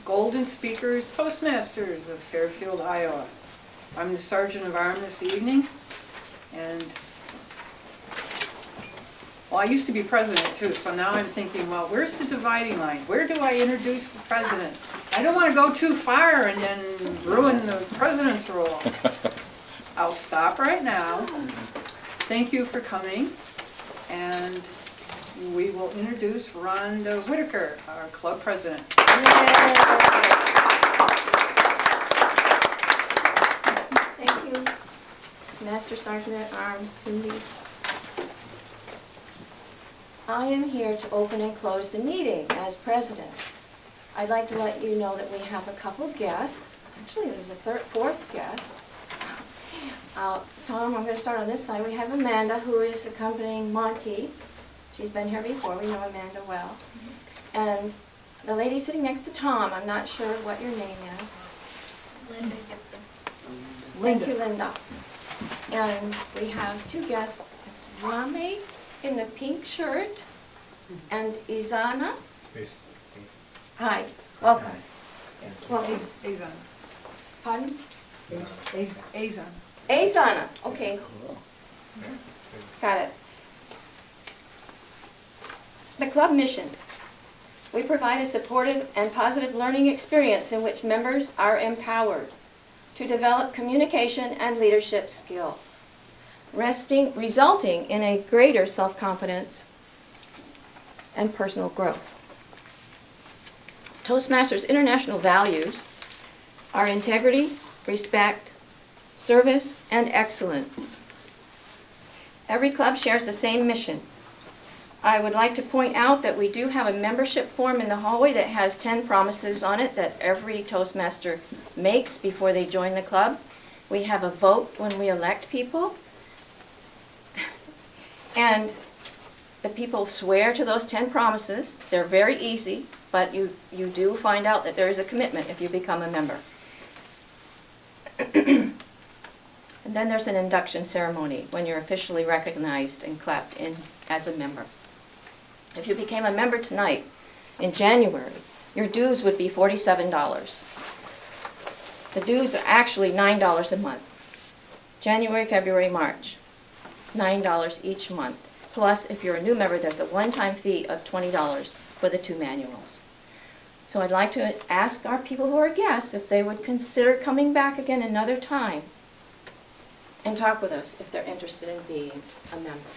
Golden Speakers Toastmasters of Fairfield, Iowa. I'm the Sergeant of Arms this evening, and well, I used to be president too, so now I'm thinking, well, where's the dividing line? Where do I introduce the president? I don't want to go too far and then ruin the president's role. I'll stop right now. Thank you for coming, and we will introduce Rhonda Whitaker, our club president. Thank you, Master Sergeant at Arms Cindy. I am here to open and close the meeting as president. I'd like to let you know that we have a couple guests. Actually, there's a fourth guest. Tom, I'm going to start on this side. We have Amanda, who is accompanying Monty. She's been here before. We know Amanda well. And the lady sitting next to Tom, I'm not sure what your name is. Linda Gibson. Thank you, Linda. And we have two guests. It's Rame in the pink shirt and Izana. Hi, welcome. Azana. Pardon? Azana. Izana, okay. Got it. The club mission. We provide a supportive and positive learning experience in which members are empowered to develop communication and leadership skills, resulting in a greater self-confidence and personal growth. Toastmasters International values are integrity, respect, service, and excellence. Every club shares the same mission. I would like to point out that we do have a membership form in the hallway that has 10 promises on it that every Toastmaster makes before they join the club. We have a vote when we elect people. And the people swear to those 10 promises. They're very easy, but you do find out that there is a commitment if you become a member. And then there's an induction ceremony when you're officially recognized and clapped in as a member. If you became a member tonight, in January, your dues would be $47. The dues are actually $9 a month. January, February, March, $9 each month. Plus, if you're a new member, there's a one-time fee of $20 for the 2 manuals. So I'd like to ask our people who are guests if they would consider coming back again another time and talk with us if they're interested in being a member.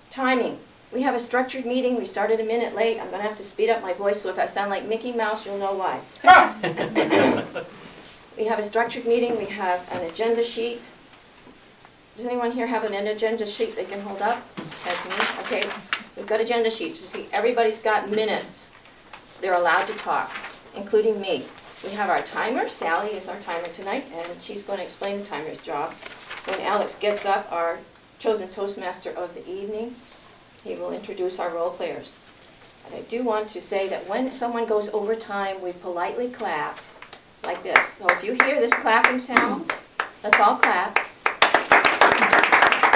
Timing. We have a structured meeting. We started a minute late. I'm going to have to speed up my voice, so if I sound like Mickey Mouse, you'll know why. We have a structured meeting. We have an agenda sheet. Does anyone here have an agenda sheet they can hold up? Besides me? Okay. We've got agenda sheets. You see, everybody's got minutes. They're allowed to talk, including me. We have our timer. Sally is our timer tonight, and she's going to explain the timer's job. When Alex gets up, our chosen Toastmaster of the evening, he will introduce our role players. And I do want to say that when someone goes over time, we politely clap like this. So if you hear this clapping sound, let's all clap.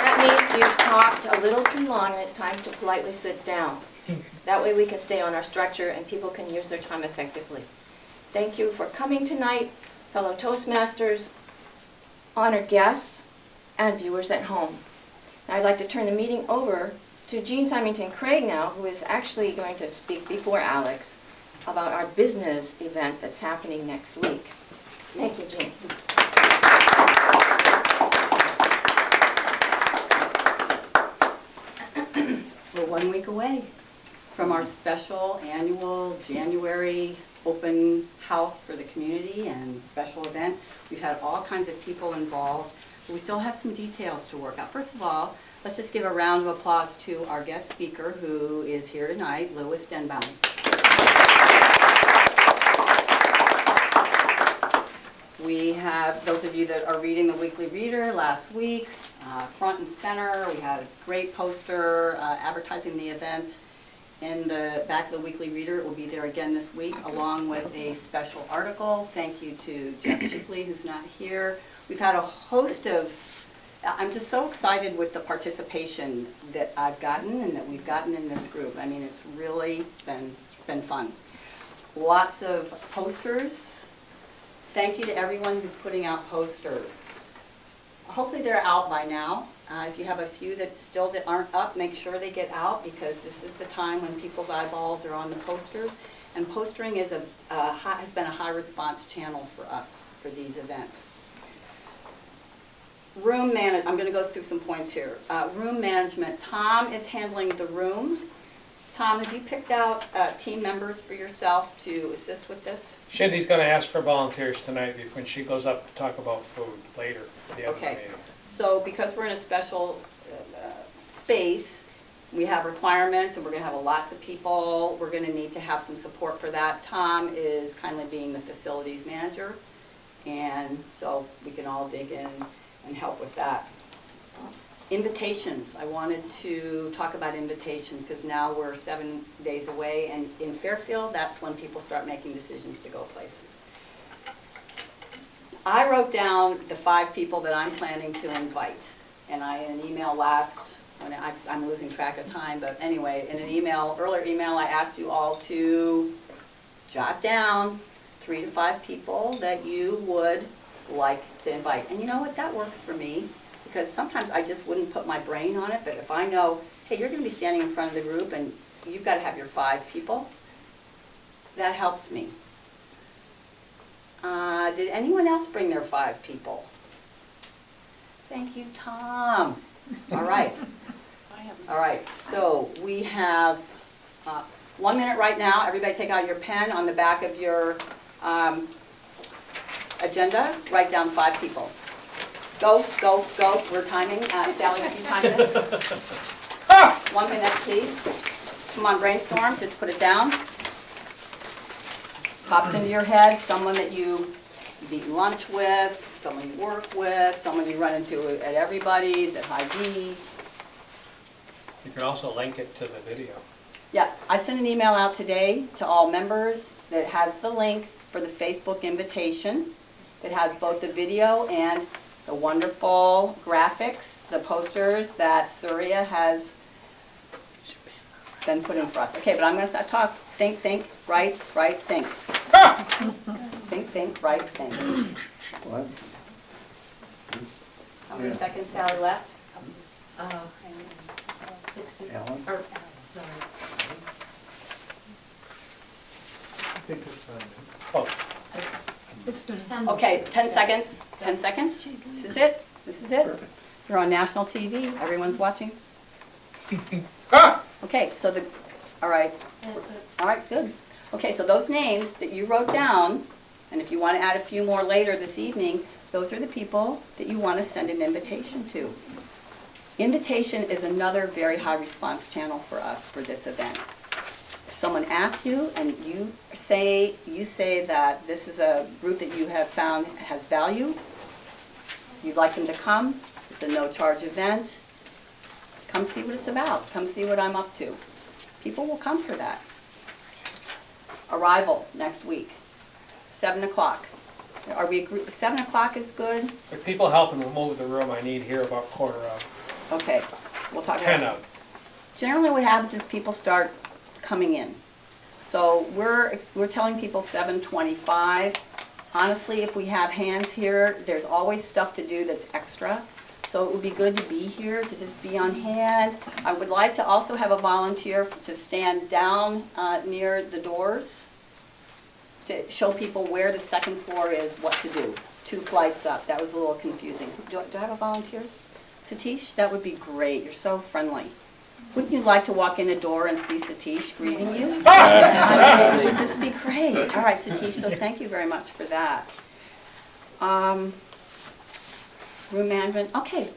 That means you've talked a little too long and it's time to politely sit down. That way we can stay on our structure and people can use their time effectively. Thank you for coming tonight, fellow Toastmasters, honored guests, and viewers at home. I'd like to turn the meeting over to Jean Symington Craig now, who is actually going to speak before Alex about our business event that's happening next week. Thank you, Jean. We're 1 week away from our special annual January open house for the community and special event. We've had all kinds of people involved. We still have some details to work out. First of all, let's just give a round of applause to our guest speaker who is here tonight, Louis Denbaum. We have those of you that are reading the Weekly Reader last week, front and center. We had a great poster advertising the event in the back of the Weekly Reader. It will be there again this week, along with a special article. Thank you to Jeff Shipley, who's not here. We've had a host of I'm just so excited with the participation that I've gotten and that we've gotten in this group. I mean, it's really been fun. Lots of posters. Thank you to everyone who's putting out posters. Hopefully they're out by now. If you have a few that still aren't up, make sure they get out, because this is the time when people's eyeballs are on the posters. And postering is has been a high response channel for us for these events. Room management, I'm going to go through some points here. Room management, Tom is handling the room. Tom, have you picked out team members for yourself to assist with this? Shindy's going to ask for volunteers tonight when she goes up to talk about food later at the end of the Okay. meeting. So because we're in a special space, we have requirements, and we're going to have lots of people. We're going to need to have some support for that. Tom is kindly being the facilities manager, and so we can all dig in and help with that. Invitations. I wanted to talk about invitations because now we're 7 days away, and in Fairfield, that's when people start making decisions to go places. I wrote down the 5 people that I'm planning to invite, and in an email I'm losing track of time, but anyway, in an earlier email, I asked you all to jot down 3 to 5 people that you would like to invite. And you know what, that works for me, because sometimes I just wouldn't put my brain on it, but if I know, hey, you're going to be standing in front of the group and you've got to have your 5 people, that helps me. Did anyone else bring their 5 people? Thank you, Tom. All right. All right, so we have 1 minute right now. Everybody take out your pen. On the back of your agenda, write down 5 people. Go, go, go. We're timing. Sally, if you time this. 1 minute, please. Come on, brainstorm. Just put it down. Pops into your head, someone that you've eaten lunch with, someone you work with, someone you run into at everybody's, at Hy-Vee. You can also link it to the video. Yeah, I sent an email out today to all members that has the link for the Facebook invitation. That has both the video and the wonderful graphics, the posters that Surya has been putting for us. Okay, but I'm going to talk. Think, write, think. Think, write, think. What? How many seconds, Sally, left? 60. Ellen? Or, sorry. I think it's on. Oh, It's been 10. Okay, 10 seconds. 10 seconds. This is it. This is it. Perfect. You're on national TV. Everyone's watching. Okay, so all right. That's it. All right, good. Okay, so those names that you wrote down, and if you want to add a few more later this evening, those are the people that you want to send an invitation to. Invitation is another very high response channel for us for this event. If someone asks you and you say that this is a group that you have found has value, you'd like them to come, it's a no-charge event, come see what it's about, come see what I'm up to. People will come for that. Arrival next week, 7 o'clock. Are we agree, 7 o'clock is good? If people helping move the room, I need here about 1/4 Okay, we'll talk about 10 it. of. Generally what happens is people start coming in. So we're telling people 7:25. Honestly, if we have hands here, there's always stuff to do that's extra. So it would be good to be here, to just be on hand. I would like to also have a volunteer to stand down near the doors to show people where the second floor is, what to do. 2 flights up. That was a little confusing. Do I have a volunteer? Satish? That would be great. You're so friendly. Wouldn't you like to walk in the door and see Satish greeting you? It would just be great. All right, Satish, so thank you very much for that. Room management, okay.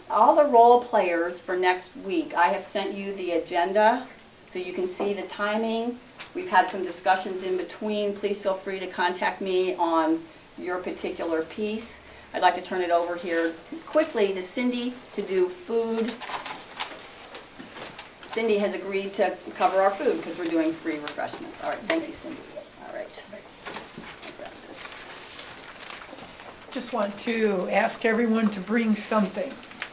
All the role players for next week, I have sent you the agenda so you can see the timing. We've had some discussions in between. Please feel free to contact me on your particular piece. I'd like to turn it over here quickly to Cindy to do food. Cindy has agreed to cover our food because we're doing free refreshments. All right, thank you, Cindy. All right. I'll grab this. just want to ask everyone to bring something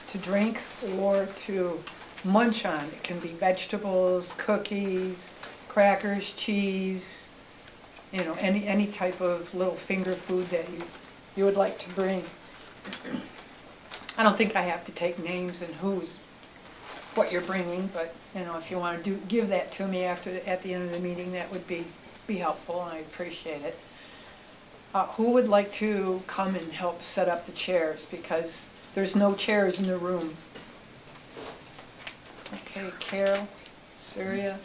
to drink or to munch on. It can be vegetables, cookies, crackers, cheese, you know, any type of little finger food that you would like to bring. I don't think I have to take names and what you're bringing, but, you know, if you want to give that to me at the end of the meeting, that would be helpful, and I appreciate it. Who would like to come and help set up the chairs, because there's no chairs in the room? Okay, Carol, Surya.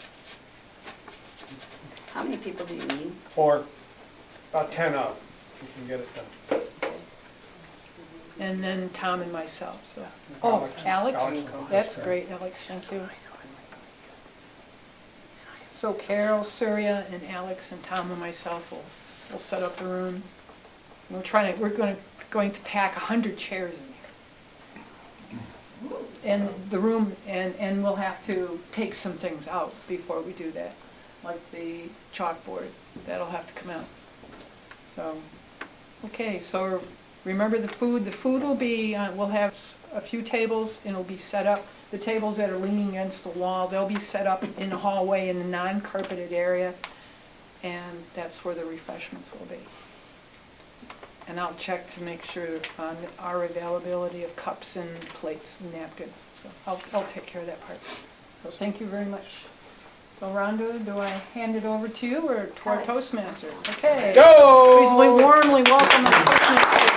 How many people do you need? For about 10 of, you can get it done. And then Tom and myself, so. Alex. Oh, Alex? Alex. That's great, Alex, thank you. So Carol, Surya, and Alex, and Tom and myself will set up the room. We're going to pack 100 chairs in here. And the room, and we'll have to take some things out before we do that, like the chalkboard, that'll have to come out. So, okay, so remember the food. The food will be, we'll have a few tables, and it'll be set up. The tables that are leaning against the wall, they'll be set up in the hallway in the non-carpeted area, and that's where the refreshments will be. And I'll check to make sure on our availability of cups and plates and napkins. So I'll take care of that part. So thank you very much. So Rhonda, do I hand it over to you or to our Toastmaster? Okay. Go! Please warmly welcome our Toastmaster.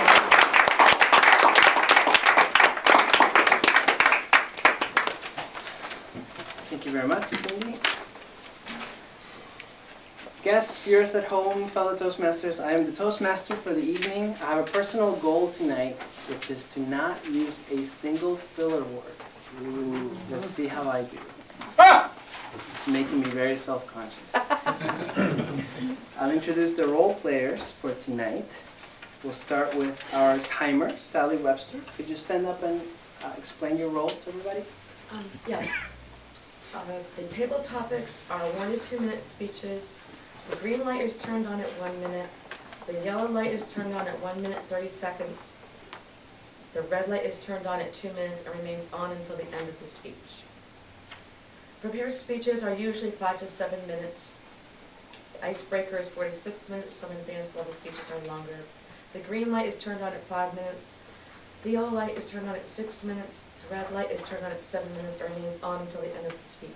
Thank you very much, Cindy. Guests, viewers at home, fellow Toastmasters, I am the Toastmaster for the evening. I have a personal goal tonight, which is to not use a single filler word. Ooh, let's see how I do. Ah! It's making me very self-conscious. I'll introduce the role players for tonight. We'll start with our timer, Sally Webster. Could you stand up and explain your role to everybody? Yes. The table topics are 1 to 2 minute speeches. The green light is turned on at 1 minute. The yellow light is turned on at 1 minute 30 seconds. The red light is turned on at 2 minutes and remains on until the end of the speech. Prepared speeches are usually 5 to 7 minutes. The icebreaker is 4 to 6 minutes. Some advanced level speeches are longer. The green light is turned on at 5 minutes. The yellow light is turned on at 6 minutes. The red light is turned on at 7 minutes and remains on until the end of the speech.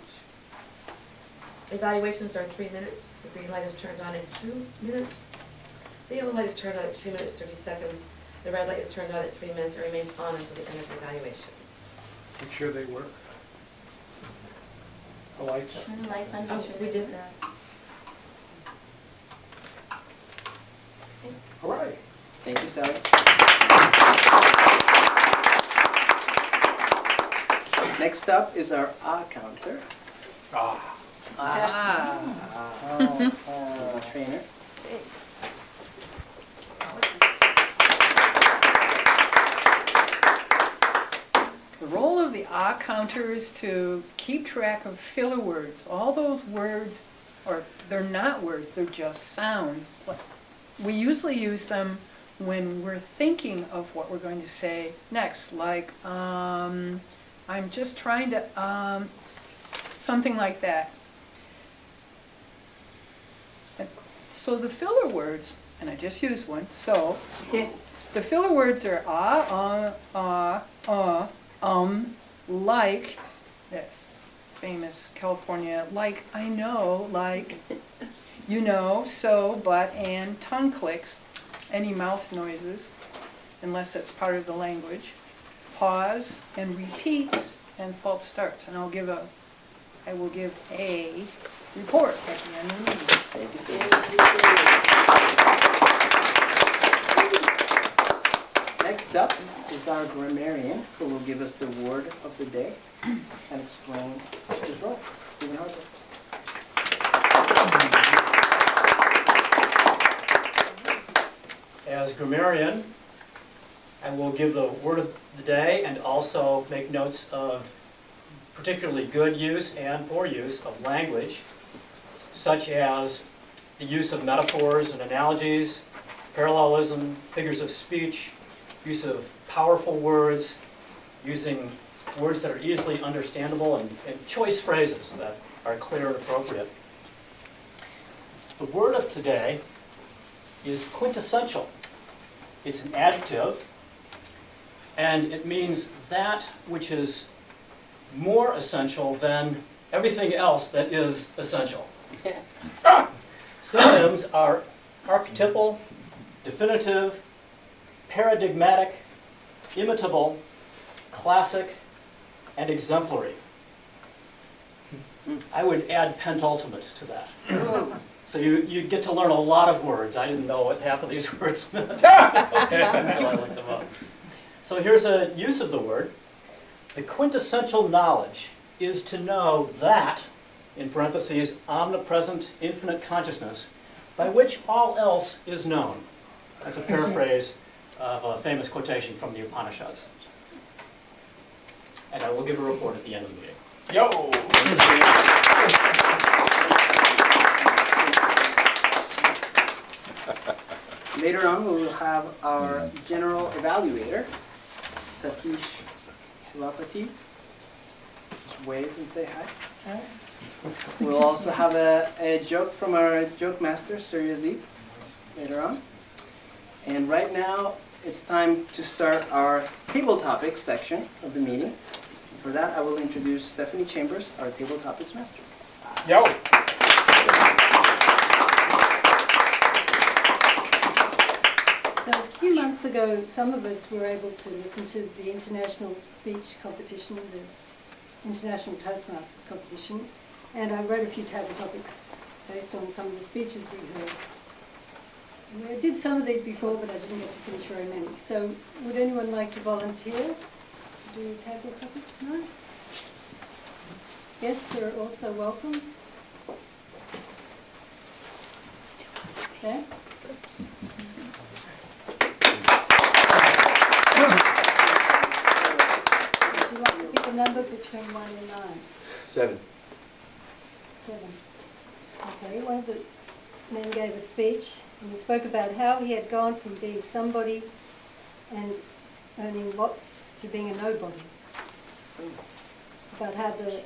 Evaluations are 3 minutes. The green light is turned on at 2 minutes. The yellow light is turned on at 2 minutes 30 seconds. The red light is turned on at 3 minutes and remains on until the end of the evaluation. Make sure they work. The lights. Turn the lights on, Oh, make sure we they did do that. All right. Thank you, Sally. Next up is our counter. Ah. The trainer. The role of the counter is to keep track of filler words. All those words, or they're not words, they're just sounds. We usually use them when we're thinking of what we're going to say next, like, I'm just trying to, something like that. So the filler words, and I just used one, so the filler words are like, that famous California, like, I know, like, you know, so, but, and tongue clicks, any mouth noises, unless that's part of the language, pause, and repeats, and false starts. And I will give a report at the end of the meeting. Thank you, Cindy. Next up is our grammarian, who will give us the word of the day and explain his role. Stephen Harper. As grammarian, I will give the word of the day and also make notes of particularly good use and poor use of language, such as the use of metaphors and analogies, parallelism, figures of speech, use of powerful words, using words that are easily understandable, and choice phrases that are clear and appropriate. The word of today is quintessential. It's an adjective, and it means that which is more essential than everything else that is essential. Synonyms are archetypal, definitive, paradigmatic, imitable, classic, and exemplary. I would add pentultimate to that. So you get to learn a lot of words. I didn't know what half of these words meant until I looked them up. So here's a use of the word. The quintessential knowledge is to know that, in parentheses, omnipresent infinite consciousness, by which all else is known. That's a paraphrase of a famous quotation from the Upanishads. And I will give a report at the end of the meeting. Yo! Later on, we will have our general evaluator, Satish Sivapati. Just wave and say hi. We'll also have a joke from our joke master, Surya Z, later on. And right now, it's time to start our table topics section of the meeting. For that, I will introduce Stephanie Chambers, our table topics master. Yo! So a few months ago, some of us were able to listen to the international speech competition, the International Toastmasters competition, and I wrote a few table topics based on some of the speeches we heard. And I did some of these before, but I didn't get to finish very many. So would anyone like to volunteer to do a table topic tonight? Guests are also welcome. Sam? Would you like to pick a number between 1 and 9? 7. 7. Okay, one of the men gave a speech and he spoke about how he had gone from being somebody and earning lots to being a nobody. About how which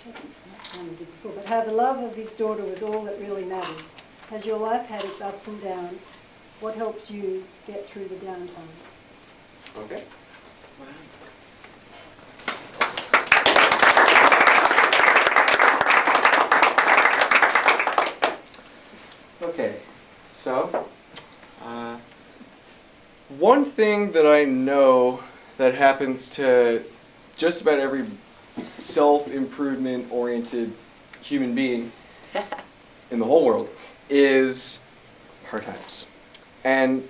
I think is much one we did before, but how the love of his daughter was all that really mattered. Has your life had its ups and downs? What helps you get through the down times? Okay. Okay, so one thing that I know that happens to just about every self-improvement oriented human being in the whole world is hard times. And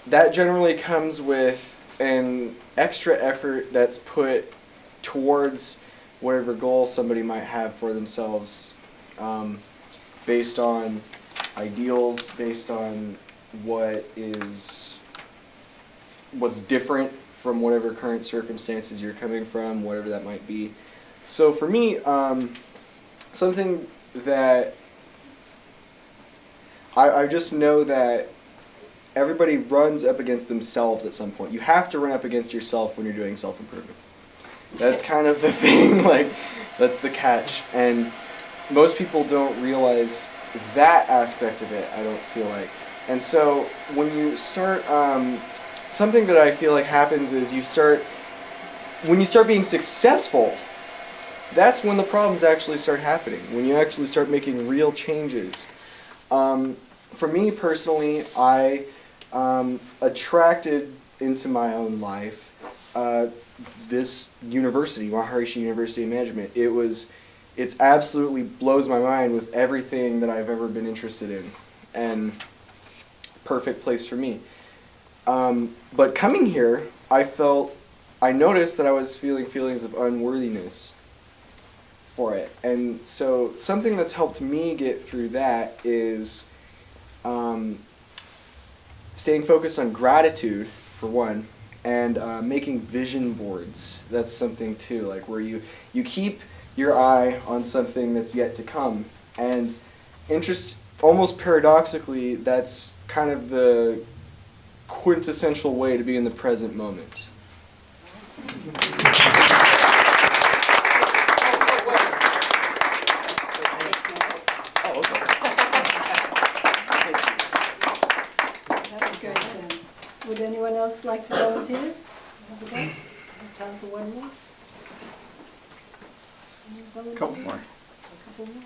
that generally comes with an extra effort that's put towards whatever goal somebody might have for themselves, based on ideals, based on what's different from whatever current circumstances you're coming from, whatever that might be. So for me, something that I just know that everybody runs up against themselves at some point. You have to run up against yourself when you're doing self-improvement. That's kind of the thing, like, that's the catch. And most people don't realize that aspect of it, I don't feel like. And so when you start, something that I feel like happens is when you start being successful, that's when the problems actually start happening, when you actually start making real changes. For me personally, I attracted into my own life this university, Maharishi University of Management. It's absolutely blows my mind with everything that I've ever been interested in, and perfect place for me. But coming here, I noticed that I was feeling feelings of unworthiness for it. And so something that's helped me get through that is staying focused on gratitude, for one, and making vision boards. That's something too, like where you keep your eye on something that's yet to come. And almost paradoxically, that's kind of the quintessential way to be in the present moment. That was great, Sam. Would anyone else like to volunteer? Have time for one more? Any volunteers? Couple more. A couple more?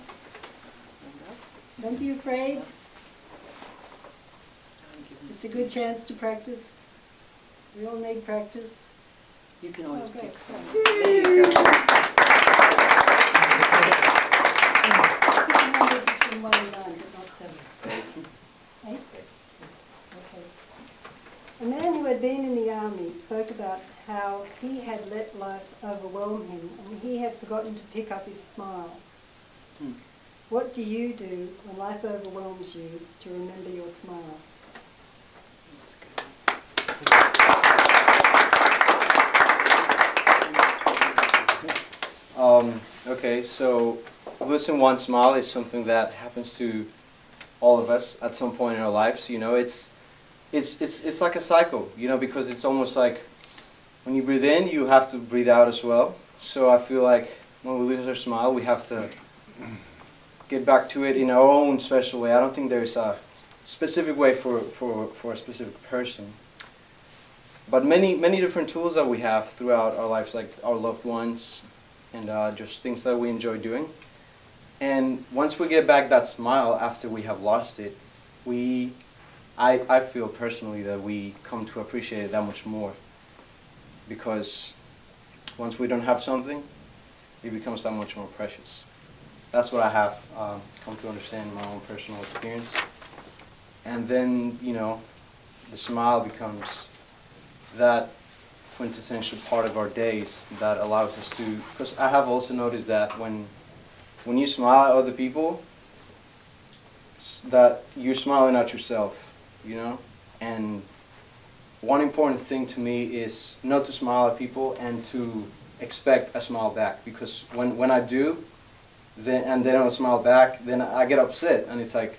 Don't be afraid. It's a good chance to practice. We all need practice. You can always Okay. pick some. There you go. Pick a number between 1 and 9, but not 7. 8? Okay. A man who had been in the army spoke about how he had let life overwhelm him and he had forgotten to pick up his smile. What do you do when life overwhelms you to remember your smile? Okay, so losing one smile is something that happens to all of us at some point in our lives. You know, it's like a cycle. You know, because it's almost like when you breathe in, you have to breathe out as well. So I feel like when we lose our smile, we have to get back to it in our own special way. I don't think there's a specific way for a specific person. But many different tools that we have throughout our lives, like our loved ones, and just things that we enjoy doing. And once we get back that smile after we have lost it, I feel personally that we come to appreciate it that much more. Because once we don't have something, it becomes that much more precious. That's what I have come to understand in my own personal experience. And then, you know, the smile becomes that quintessential part of our days that allows us to, because I have also noticed that when you smile at other people, that you're smiling at yourself, you know? And one important thing to me is not to smile at people and to expect a smile back, because when I do, and they don't smile back, then I get upset, and it's like,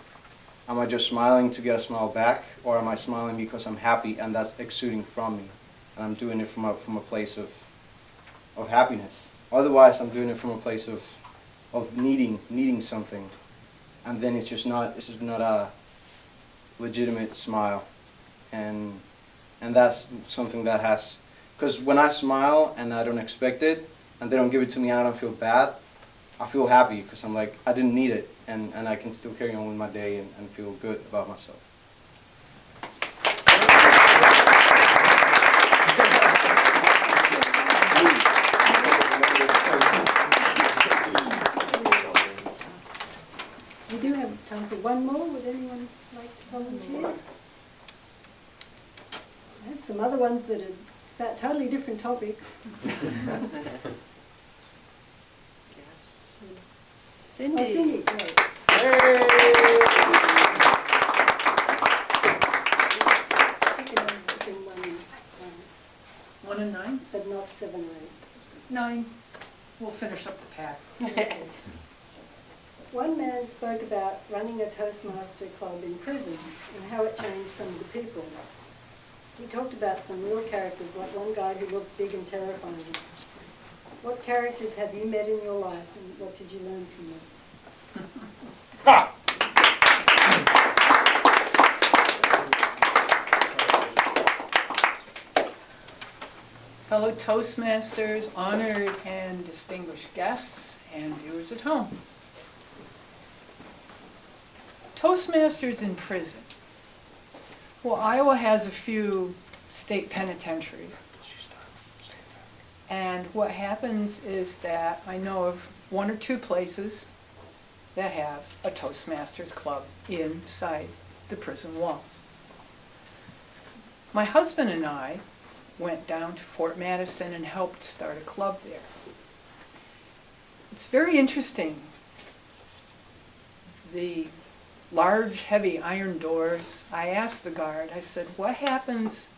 am I just smiling to get a smile back, or am I smiling because I'm happy and that's exuding from me? And I'm doing it from a place of happiness. Otherwise, I'm doing it from a place of needing something, and then it's just not a legitimate smile, and that's something that has, because when I smile and I don't expect it, and they don't give it to me and I don't feel bad, I feel happy because I'm like, I didn't need it, and I can still carry on with my day and feel good about myself. We do have time for one more. Would anyone like to volunteer? I have some other ones that are about totally different topics. Cindy. Oh, Cindy, great. Pick a number between 1 and 1 and 9? but not 7 or 9. We'll finish up the pack. 8. One man spoke about running a Toastmaster club in prison and how it changed some of the people. He talked about some real characters, like one guy who looked big and terrifying. What characters have you met in your life, and what did you learn from them? Fellow Toastmasters, honored and distinguished guests, and viewers at home. Toastmasters in prison. Well, Iowa has a few state penitentiaries. And what happens is that I know of 1 or 2 places that have a Toastmasters club inside the prison walls. My husband and I went down to Fort Madison and helped start a club there. It's very interesting. The large, heavy iron doors, I asked the guard, I said, what happens,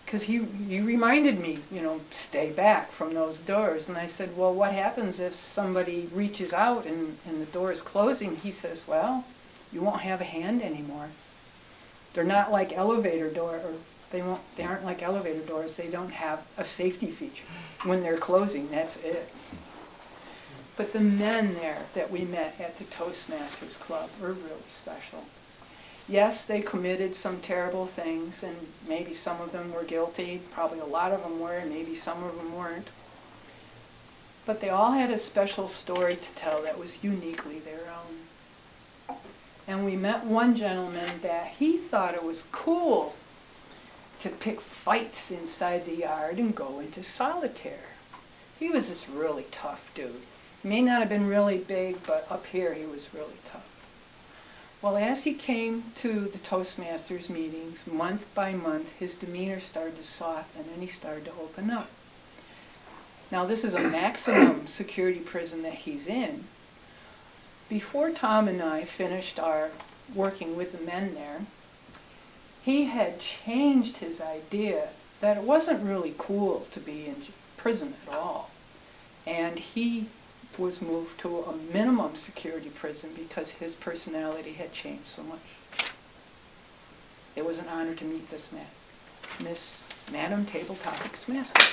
because he reminded me, you know, stay back from those doors. And I said, well, what happens if somebody reaches out and the door is closing? He says, well, You won't have a hand anymore. They're not like elevator door, or they aren't like elevator doors. They don't have a safety feature. When they're closing, that's it. But the men there that we met at the Toastmasters Club were really special. Yes, they committed some terrible things, and maybe some of them were guilty. Probably a lot of them were, and maybe some of them weren't. But they all had a special story to tell that was uniquely their own. And we met one gentleman that he thought it was cool to pick fights inside the yard and go into solitaire. He was this really tough dude. He may not have been really big, but up here he was really tough. Well, as he came to the Toastmasters meetings, month by month, his demeanor started to soften and he started to open up. Now, this is a maximum security prison that he's in. Before Tom and I finished our working with the men there, he had changed his idea that it wasn't really cool to be in prison at all. And he was moved to a minimum security prison because his personality had changed so much. It was an honor to meet this man, Madam Table Topics Master.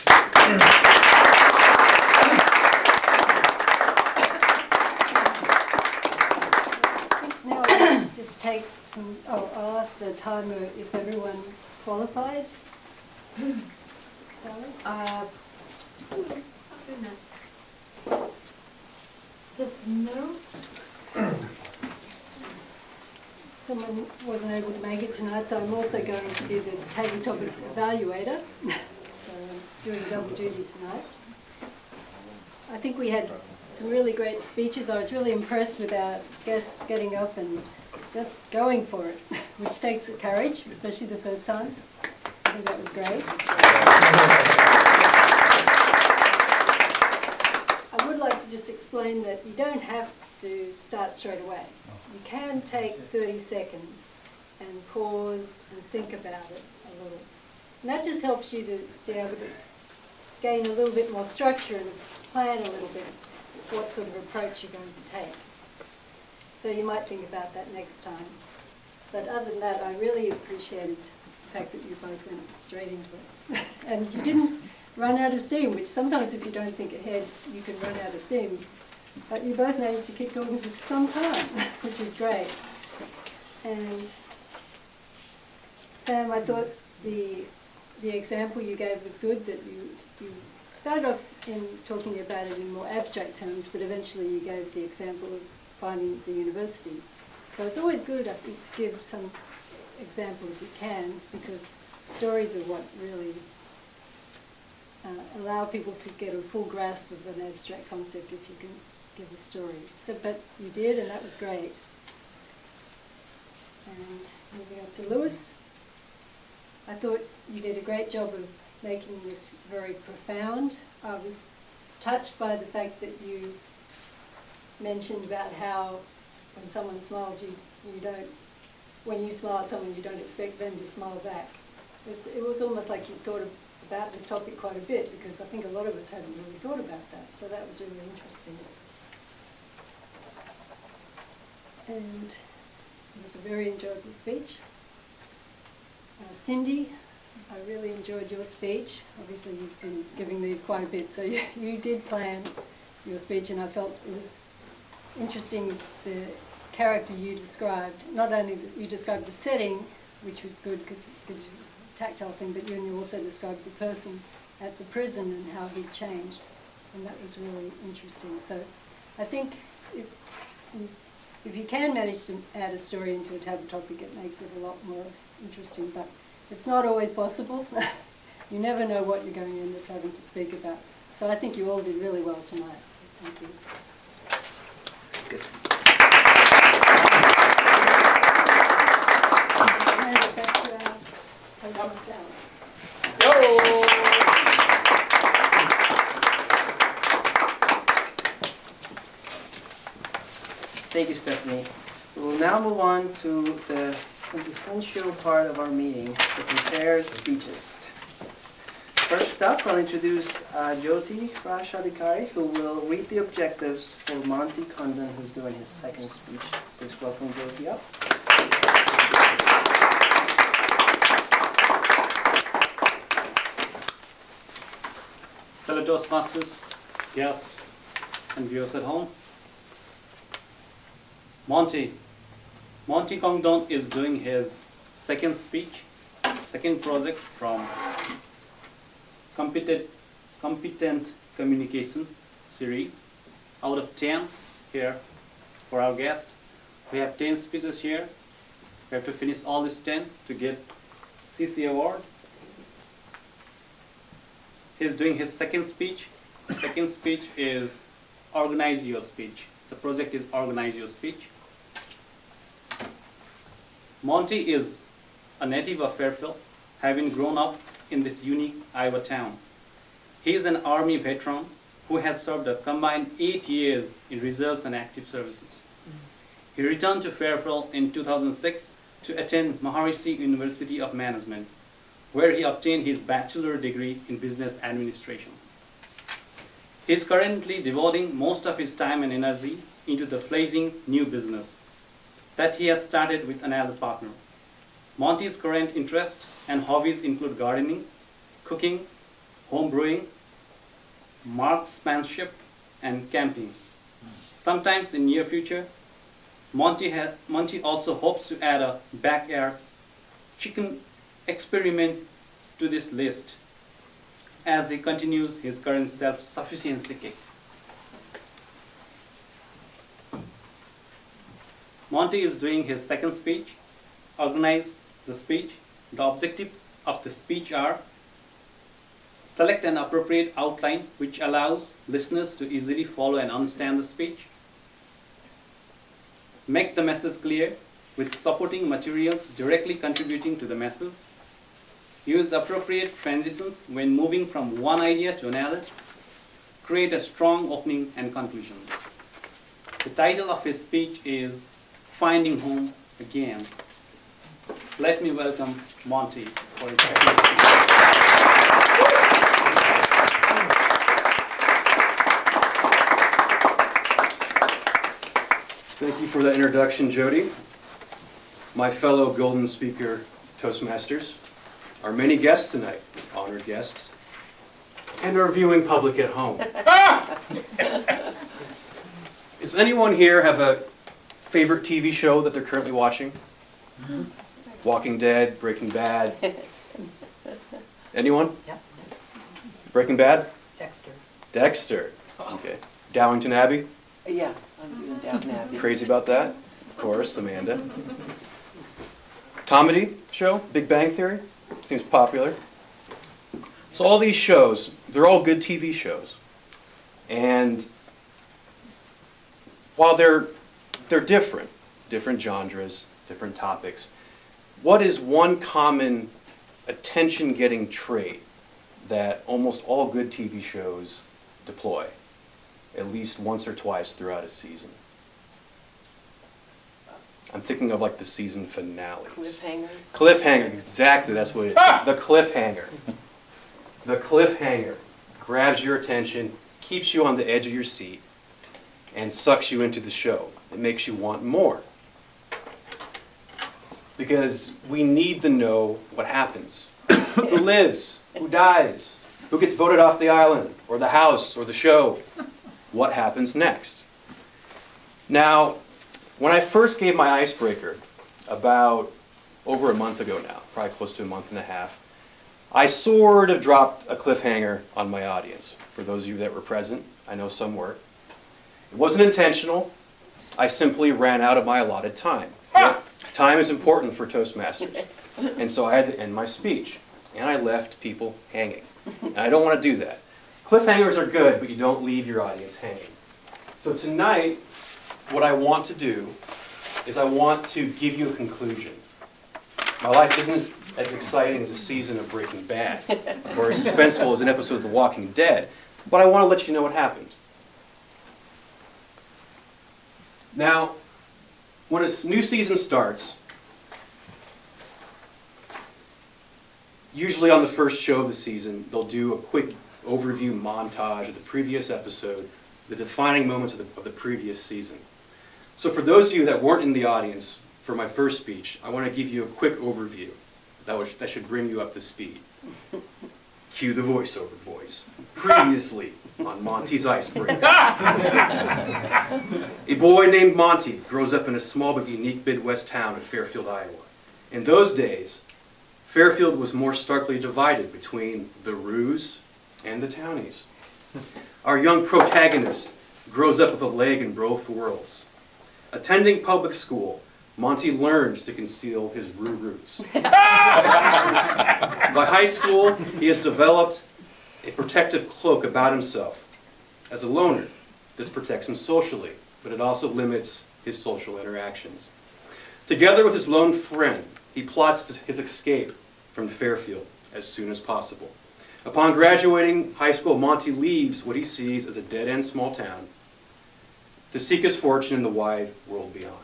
Now I'll just take some, I'll ask the timer if everyone qualified. Sally? This, no? Someone wasn't able to make it tonight, so I'm also going to be the Table Topics evaluator. So I'm doing double duty tonight. I think we had some really great speeches. I was really impressed with our guests getting up and just going for it, which takes courage, especially the first time. I think that was great. I would like to just explain that you don't have to start straight away. You can take 30 seconds and pause and think about it a little. And that just helps you to be able to gain a little bit more structure and plan a little bit what sort of approach you're going to take. So you might think about that next time. But other than that, I really appreciated the fact that you both went straight into it. And you didn't run out of steam, which sometimes if you don't think ahead, you can run out of steam. But you both managed to keep talking for some time, which is great. And Sam, I thought the example you gave was good, that you started off in talking about it in more abstract terms, but eventually you gave the example of finding the university. So it's always good, I think, to give some example if you can, because stories are what really allow people to get a full grasp of an abstract concept if you can give a story. So, but you did, and that was great. And moving on to Lewis, I thought you did a great job of making this very profound. I was touched by the fact that you mentioned about how when someone smiles, you don't, when you smile at someone, you don't expect them to smile back. It was almost like you thought about this topic quite a bit, because I think a lot of us hadn't really thought about that. So that was really interesting. And it was a very enjoyable speech. Cindy, I really enjoyed your speech. Obviously you've been giving these quite a bit, so you did plan your speech, and I felt it was interesting the character you described. Not only that you described the setting, which was good because the tactile thing, but you also described the person at the prison and how he'd changed, and that was really interesting. So I think if you can manage to add a story into a table topic, it makes it a lot more interesting, but it's not always possible. You never know what you're going to end up having to speak about. So I think you all did really well tonight, so thank you. Good. Hand it back to our Toastmasters Alex. Thank you, Stephanie. We will now move on to the quintessential part of our meeting, the prepared speeches. First up, I'll introduce Jyoti Rashadikari, who will read the objectives for Monty Condon, who's doing his second speech. Please welcome Jyoti up. Fellow Toastmasters, guests, and viewers at home. Monty Condon is doing his second speech, second project from Competent Communication series. Out of 10 here for our guest. We have 10 speeches here. We have to finish all these 10 to get CC award. He's doing his second speech. The second speech is Organize Your Speech. The project is Organize Your Speech. Monty is a native of Fairfield, having grown up in this unique Iowa town. He is an Army veteran who has served a combined 8 years in reserves and active services. He returned to Fairfield in 2006 to attend Maharishi University of Management, where he obtained his bachelor degree in business administration. He is currently devoting most of his time and energy into the fledgling new business that he has started with another partner. Monty's current interests and hobbies include gardening, cooking, home brewing, marksmanship, and camping. Sometimes in near future, Monty also hopes to add a backyard chicken experiment to this list as he continues his current self-sufficiency kick. Monty is doing his second speech, Organize the Speech. The objectives of the speech are: select an appropriate outline which allows listeners to easily follow and understand the speech. Make the message clear with supporting materials directly contributing to the message. Use appropriate transitions when moving from one idea to another. Create a strong opening and conclusion. The title of his speech is Finding Home Again. Let me welcome Monty for his second speech. Thank you for that introduction, Jody. My fellow Golden Speaker Toastmasters, our many guests tonight, honored guests, and our viewing public at home. Does anyone here have a favorite TV show that they're currently watching? Walking Dead, Breaking Bad. Anyone? Yep. Breaking Bad? Dexter. Dexter. Okay. Downton Abbey? Yeah, I'm doing Downton Abbey. Crazy about that? Of course, Amanda. Comedy show, Big Bang Theory? Seems popular. So all these shows, they're all good TV shows. And while they're different genres, different topics, what is one common attention-getting trait that almost all good TV shows deploy, at least once or twice throughout a season? I'm thinking of like the season finales. Cliffhangers. Cliffhanger, exactly, that's what it is. The cliffhanger. The cliffhanger grabs your attention, keeps you on the edge of your seat, and sucks you into the show. It makes you want more. Because we need to know what happens. Who lives? Who dies? Who gets voted off the island, or the house, or the show? What happens next? Now, when I first gave my icebreaker, about over a month ago now, probably close to a month and a half, I sort of dropped a cliffhanger on my audience. For those of you that were present, I know some were. It wasn't intentional. I simply ran out of my allotted time. Time is important for Toastmasters. And so I had to end my speech. And I left people hanging. And I don't want to do that. Cliffhangers are good, but you don't leave your audience hanging. So tonight, what I want to do is I want to give you a conclusion. My life isn't as exciting as a season of Breaking Bad, or as suspenseful as an episode of The Walking Dead, but I want to let you know what happened. Now, when a new season starts, Usually on the first show of the season, they'll do a quick overview montage of the previous episode, the defining moments of the previous season. So for those of you that weren't in the audience for my first speech, I want to give you a quick overview that should bring you up to speed. Cue the voiceover voice. Previously on Monty's Icebreaker. A boy named Monty grows up in a small but unique Midwest town of Fairfield, Iowa. In those days, Fairfield was more starkly divided between the thru's and the townies. Our young protagonist grows up with a leg in both worlds. Attending public school, Monty learns to conceal his thru roots. By high school, he has developed a protective cloak about himself. As a loner, this protects him socially, but it also limits his social interactions. Together with his lone friend, he plots his escape from Fairfield as soon as possible. Upon graduating high school, Monty leaves what he sees as a dead-end small town to seek his fortune in the wide world beyond.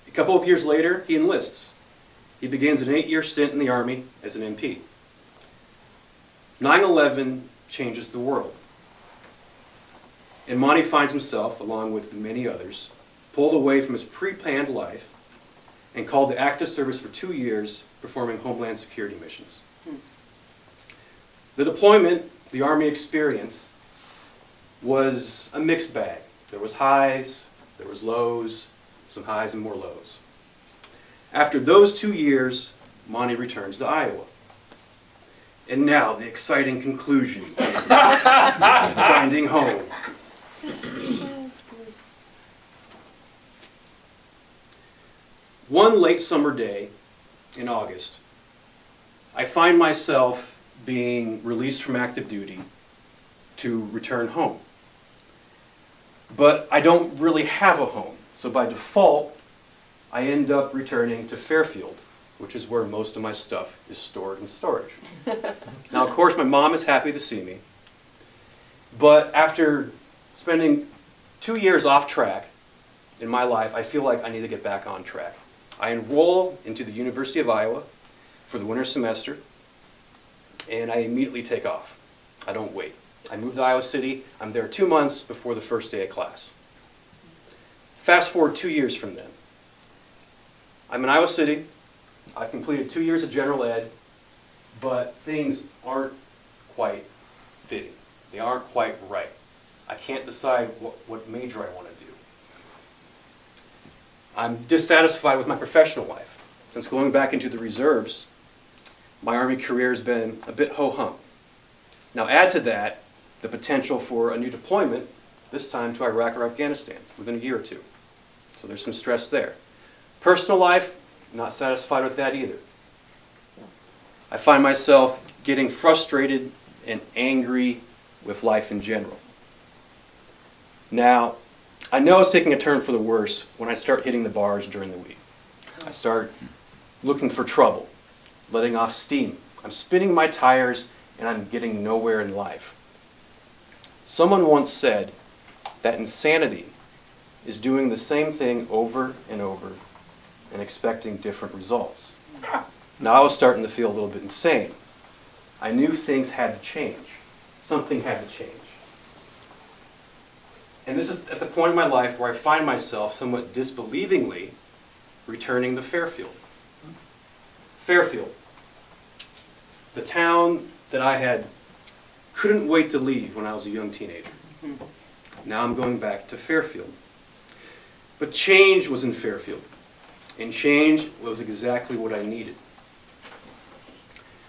A couple of years later, he enlists. He begins an 8-year stint in the Army as an MP. 9/11 changes the world. And Monty finds himself, along with many others, pulled away from his pre-planned life and called to active service for 2 years, performing Homeland Security missions. The deployment, the Army experience, was a mixed bag. There was highs, there was lows, some highs and more lows. After those 2 years, Monty returns to Iowa. And now the exciting conclusion, finding home. One late summer day in August, I find myself being released from active duty to return home. But I don't really have a home, so by default, I end up returning to Fairfield, which is where most of my stuff is stored in storage. Now, of course, my mom is happy to see me, but after spending 2 years off track in my life, I feel like I need to get back on track. I enroll into the University of Iowa for the winter semester, and I immediately take off. I don't wait. I move to Iowa City. I'm there 2 months before the first day of class. Fast forward 2 years from then. I'm in Iowa City. I've completed 2 years of general ed, but things aren't quite fitting. They aren't quite right. I can't decide what major I want to do. I'm dissatisfied with my professional life. Since going back into the reserves, my Army career has been a bit ho-hum. Now add to that the potential for a new deployment, this time to Iraq or Afghanistan, within a year or two. So there's some stress there. Personal life, not satisfied with that either. I find myself getting frustrated and angry with life in general. Now, I know it's taking a turn for the worse when I start hitting the bars during the week. I start looking for trouble, letting off steam. I'm spinning my tires and I'm getting nowhere in life. Someone once said that insanity is doing the same thing over and over and expecting different results. Now I was starting to feel a little bit insane. I knew things had to change. Something had to change. And this is at the point in my life where I find myself somewhat disbelievingly returning to Fairfield. Fairfield, the town that I couldn't wait to leave when I was a young teenager. Now I'm going back to Fairfield. But change was in Fairfield, and change was exactly what I needed.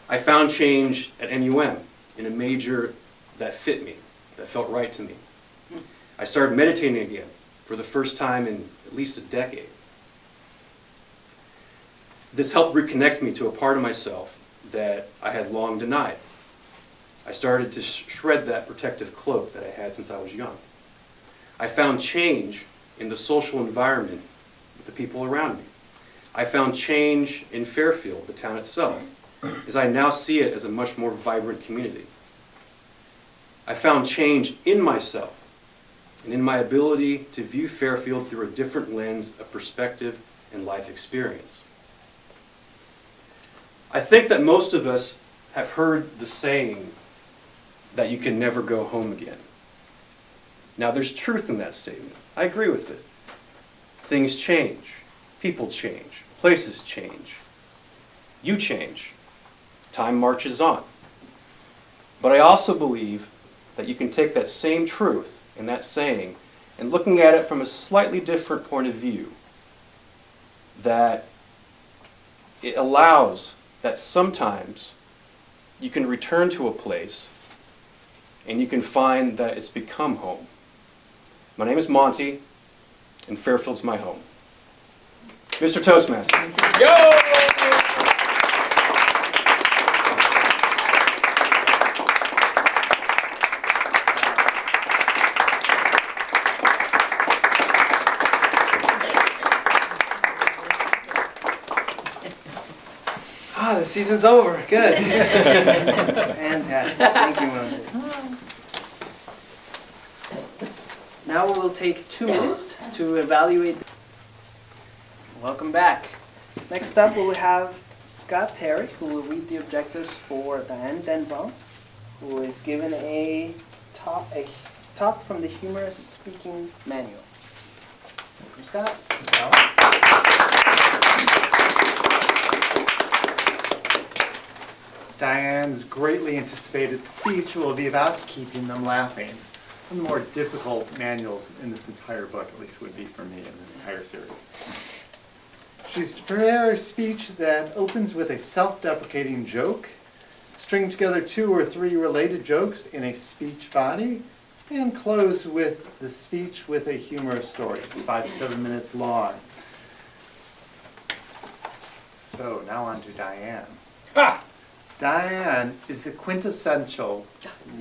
I found change at NUM in a major that fit me, that felt right to me. I started meditating again for the first time in at least a decade. This helped reconnect me to a part of myself that I had long denied. I started to shred that protective cloak that I had since I was young. I found change in the social environment with the people around me. I found change in Fairfield, the town itself, as I now see it as a much more vibrant community. I found change in myself and in my ability to view Fairfield through a different lens of perspective and life experience. I think that most of us have heard the saying that you can never go home again. Now, there's truth in that statement. I agree with it. Things change. People change. Places change. You change. Time marches on. But I also believe that you can take that same truth in that saying and looking at it from a slightly different point of view, that it allows that sometimes you can return to a place and you can find that it's become home. My name is Monty, and Fairfield's my home. Mr. Toastmaster. Ah, the season's over. Good. Fantastic. Thank you, Monty. Now we will take 2 minutes to evaluate. Welcome back. Next up, we will have Scott Terry, who will read the objectives for Diane Denbaum, who is given a talk from the Humorous Speaking Manual. Welcome, Scott. Diane's greatly anticipated speech will be about keeping them laughing. One of the more difficult manuals in this entire book, at least would be for me in the entire series. She's to prepare a speech that opens with a self-deprecating joke, string together 2 or 3 related jokes in a speech body, and close with the speech with a humorous story, 5 to 7 minutes long. So now on to Diane. Diane is the quintessential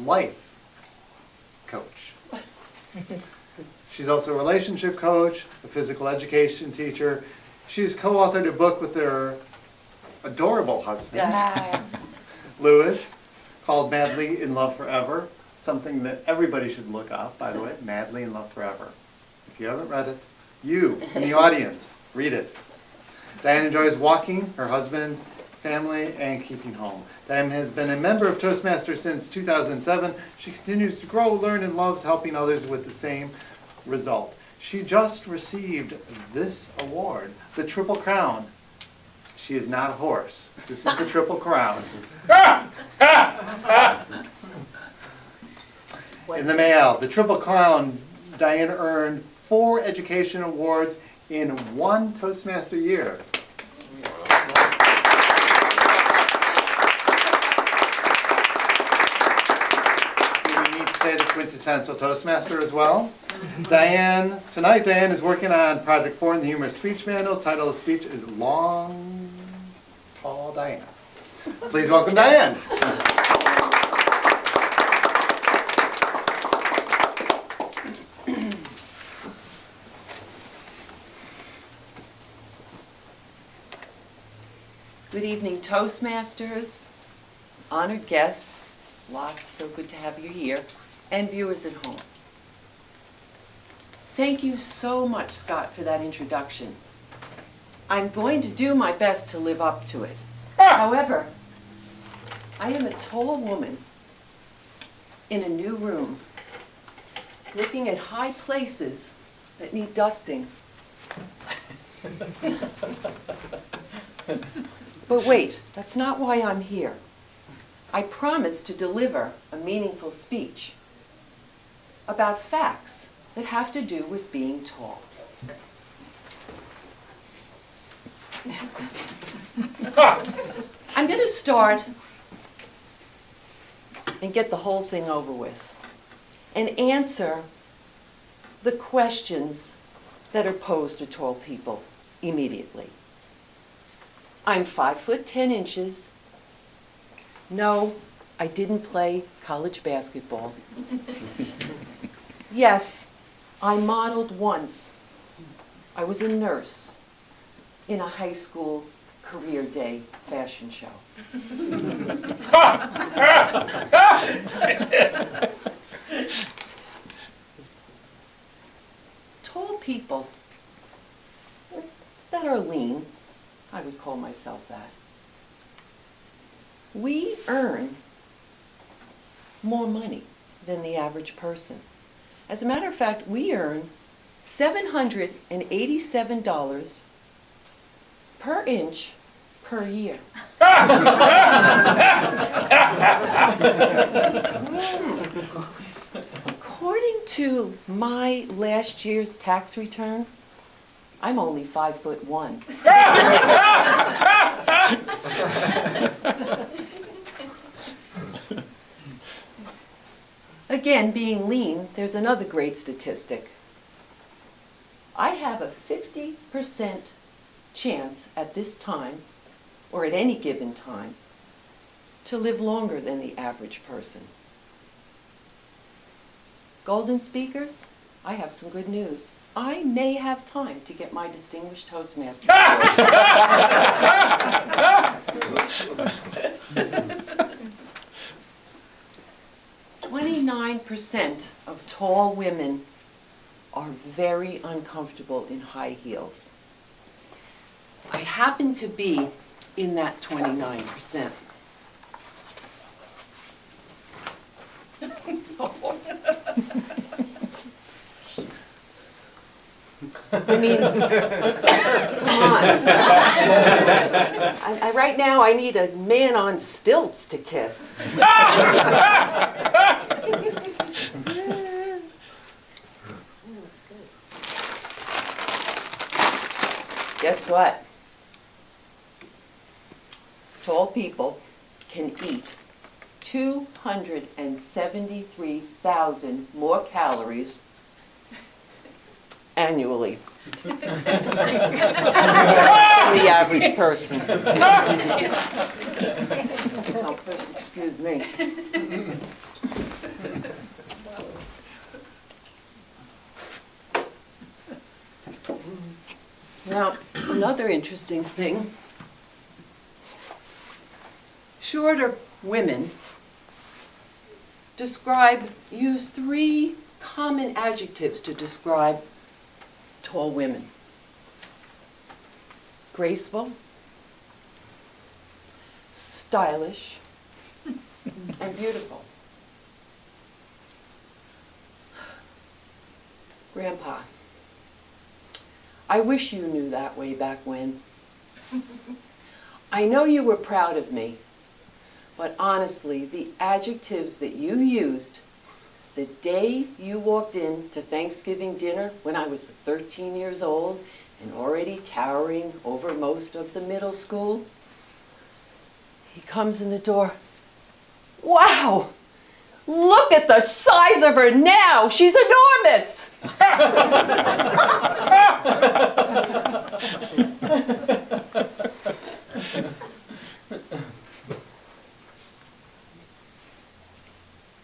life coach. She's also a relationship coach, a physical education teacher. She's co-authored a book with her adorable husband, Lewis, called Madly in Love Forever, something that everybody should look up, by the way, Madly in Love Forever. If you haven't read it, you in the audience, read it. Diane enjoys walking, her husband, family, and keeping home. Diane has been a member of Toastmasters since 2007. She continues to grow, learn, and loves helping others with the same result. She just received this award, the Triple Crown. She is not a horse. This is the Triple Crown. In the mail, the Triple Crown, Diane earned 4 education awards in 1 Toastmaster year. The quintessential Toastmaster as well. Tonight Diane is working on Project 4 in the Humorous Speech Manual. Title of the speech is Long, Tall Diane. Please welcome Diane. Good evening, Toastmasters, honored guests, lots, so good to have you here, and viewers at home. Thank you so much, Scott, for that introduction. I'm going to do my best to live up to it. However, I am a tall woman in a new room, looking at high places that need dusting. But wait, that's not why I'm here. I promised to deliver a meaningful speech about facts that have to do with being tall. I'm going to start and get the whole thing over with and answer the questions that are posed to tall people immediately. I'm 5'10". No, I didn't play college basketball. Yes, I modeled once. I was a nurse in a high school career day fashion show. Tall people that are lean, I would call myself that, We earn more money than the average person. As a matter of fact, we earn $787 per inch per year. According to my last year's tax return, I'm only 5'1". Again, being lean, there's another great statistic. I have a 50% chance at this time, or at any given time, to live longer than the average person. Golden speakers, I have some good news. I may have time to get my distinguished Toastmaster. 29% of tall women are very uncomfortable in high heels. I happen to be in that 29%. I mean, come on. Right now, I need a man on stilts to kiss. Guess what? Tall people can eat 273,000 more calories annually than the average person. Oh, excuse me. Now, another interesting thing, shorter women use 3 common adjectives to describe tall women: graceful, stylish, and beautiful. Grandpa, I wish you knew that way back when. I know you were proud of me, but honestly, the adjectives that you used the day you walked in to Thanksgiving dinner when I was 13 years old and already towering over most of the middle school, he comes in the door. Wow! Look at the size of her now! She's enormous!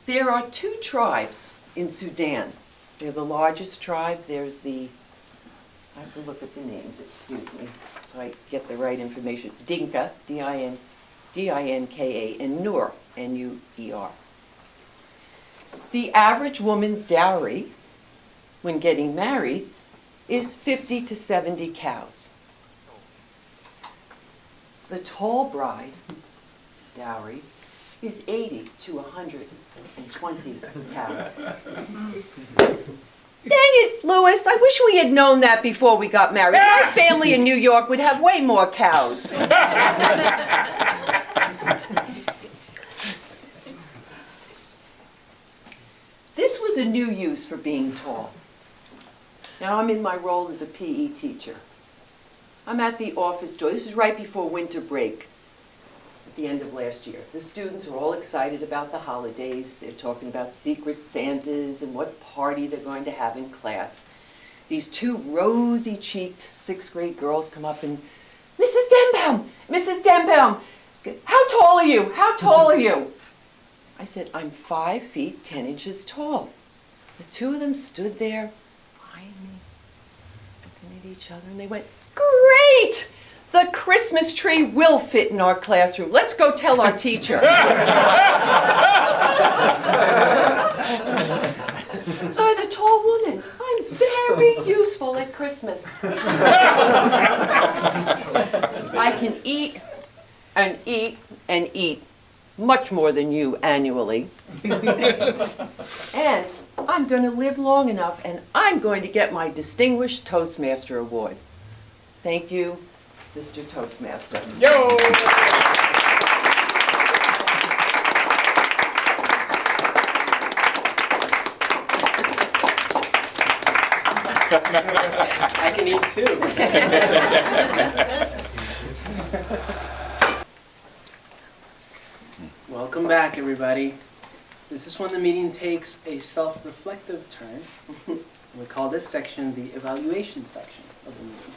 There are 2 tribes in Sudan. They're the largest tribe. There's the, I have to look at the names, excuse me, so I get the right information. Dinka, D-I-N-K-A, and Nur, N-U-E-R. The average woman's dowry when getting married is 50 to 70 cows. The tall bride's dowry is 80 to 120 cows. Dang it, Louis, I wish we had known that before we got married. My family in New York would have way more cows. This was a new use for being tall. Now I'm in my role as a PE teacher. I'm at the office door. This is right before winter break at the end of last year. The students are all excited about the holidays. They're talking about secret Santas and what party they're going to have in class. These 2 rosy-cheeked 6th grade girls come up and, Mrs. Denbaum, how tall are you? How tall are you? I said, I'm 5 feet 10 inches tall. The 2 of them stood there, eyeing me, looking at each other, and they went, great! The Christmas tree will fit in our classroom. Let's go tell our teacher. So as a tall woman, I'm very useful at Christmas. I can eat and eat and eat much more than you annually. And I'm going to live long enough, and I'm going to get my Distinguished Toastmaster Award. Thank you, Mr. Toastmaster. I can eat too. Welcome back, everybody. This is when the meeting takes a self-reflective turn. We call this section the evaluation section of the meeting.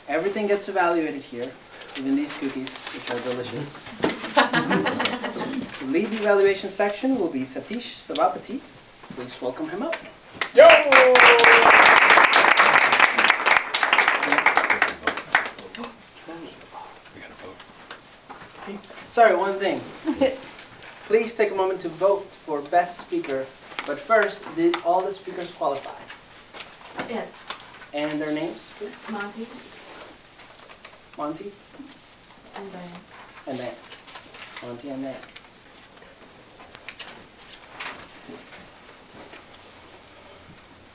Everything gets evaluated here, even these cookies, which are delicious. To lead the evaluation section will be Satish Savapati. Please welcome him up. Sorry, one thing. Please take a moment to vote for best speaker. But first, did all the speakers qualify? Yes. And their names, please? Monty. Monty And Diane. and Dan. Monty and Dan.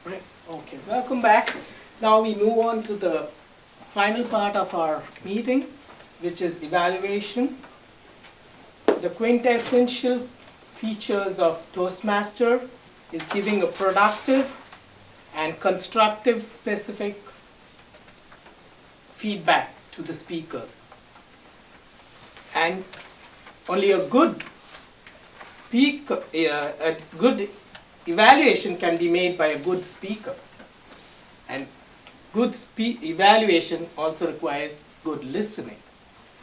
Right. Okay, welcome back. Now we move on to the final part of our meeting, which is evaluation. The quintessential features of Toastmaster is giving a productive and constructive specific feedback to the speakers. And only a good a good evaluation can be made by a good speaker. And good evaluation also requires good listening.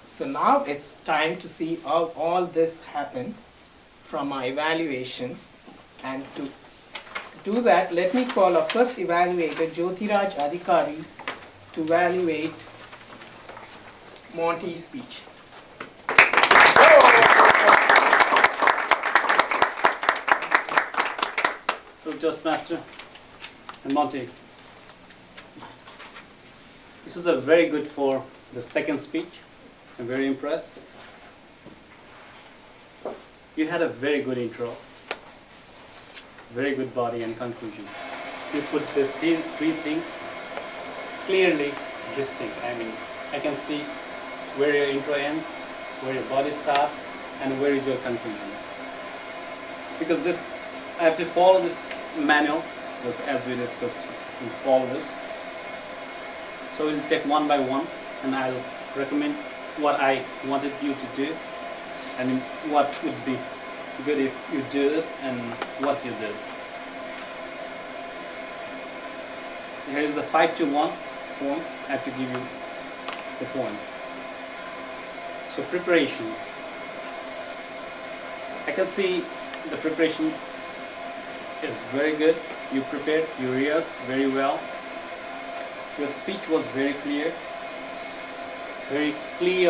So now it's time to see how all this happened from our evaluations. And to do that, let me call our first evaluator, Jyotiraj Adhikari, to evaluate Monty's speech. So Toastmaster and Monty, this was a very good for the second speech. I'm very impressed. You had a very good intro, very good body and conclusion. You put these three things clearly distinct. I mean, I can see where your intro ends, where your body starts, and where is your conclusion. Because this, I have to follow this manual, as we discussed, we follow this. So we'll take one by one, and I'll recommend what I wanted you to do. I mean, what would be good if you do this, and what you did. Here is the 5 to 1 points. I have to give you the point. So preparation. I can see the preparation is very good. You prepared, you rehearsed very well. Your speech was very clear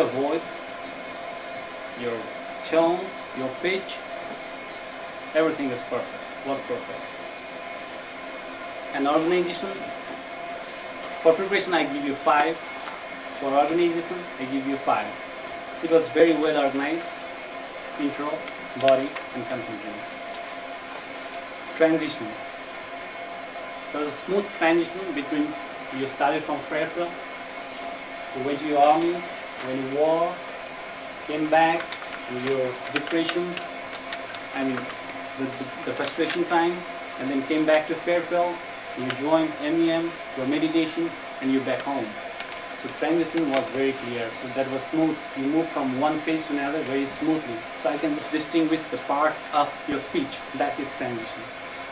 voice. Your tone, your pitch, everything is perfect, was perfect. And organization, for preparation I give you 5. For organization, I give you 5. It was very well organized, intro, body, and conclusion. Transition. There was a smooth transition between you started from Fairfield, you went to your army, when you war, came back, your depression, I mean the frustration time, and then came back to Fairfield, you joined MEM, your meditation, and you're back home. So transition was very clear, so that was smooth. You moved from one phase to another very smoothly. So I can just distinguish the part of your speech, that is transition,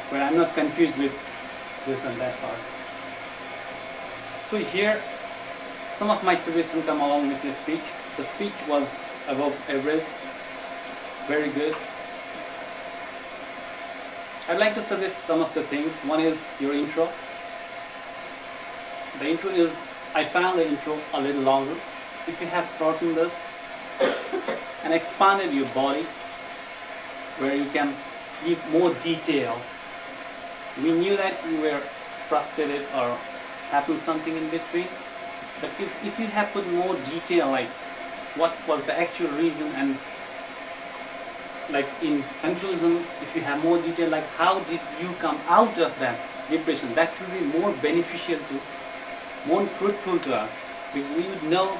where I'm not confused with this and that part. So here, some of my suggestions come along with this speech. The speech was above average, very good. I'd like to suggest some of the things. One is your intro. The intro is, I found the intro a little longer. If you have shortened this and expanded your body, where you can give more detail. We knew that you were frustrated or happened something in between, but if you have put more detail, like what was the actual reason and like in conclusion, if you have more detail, like how did you come out of that depression, that will be more beneficial to, more fruitful to us, because we would know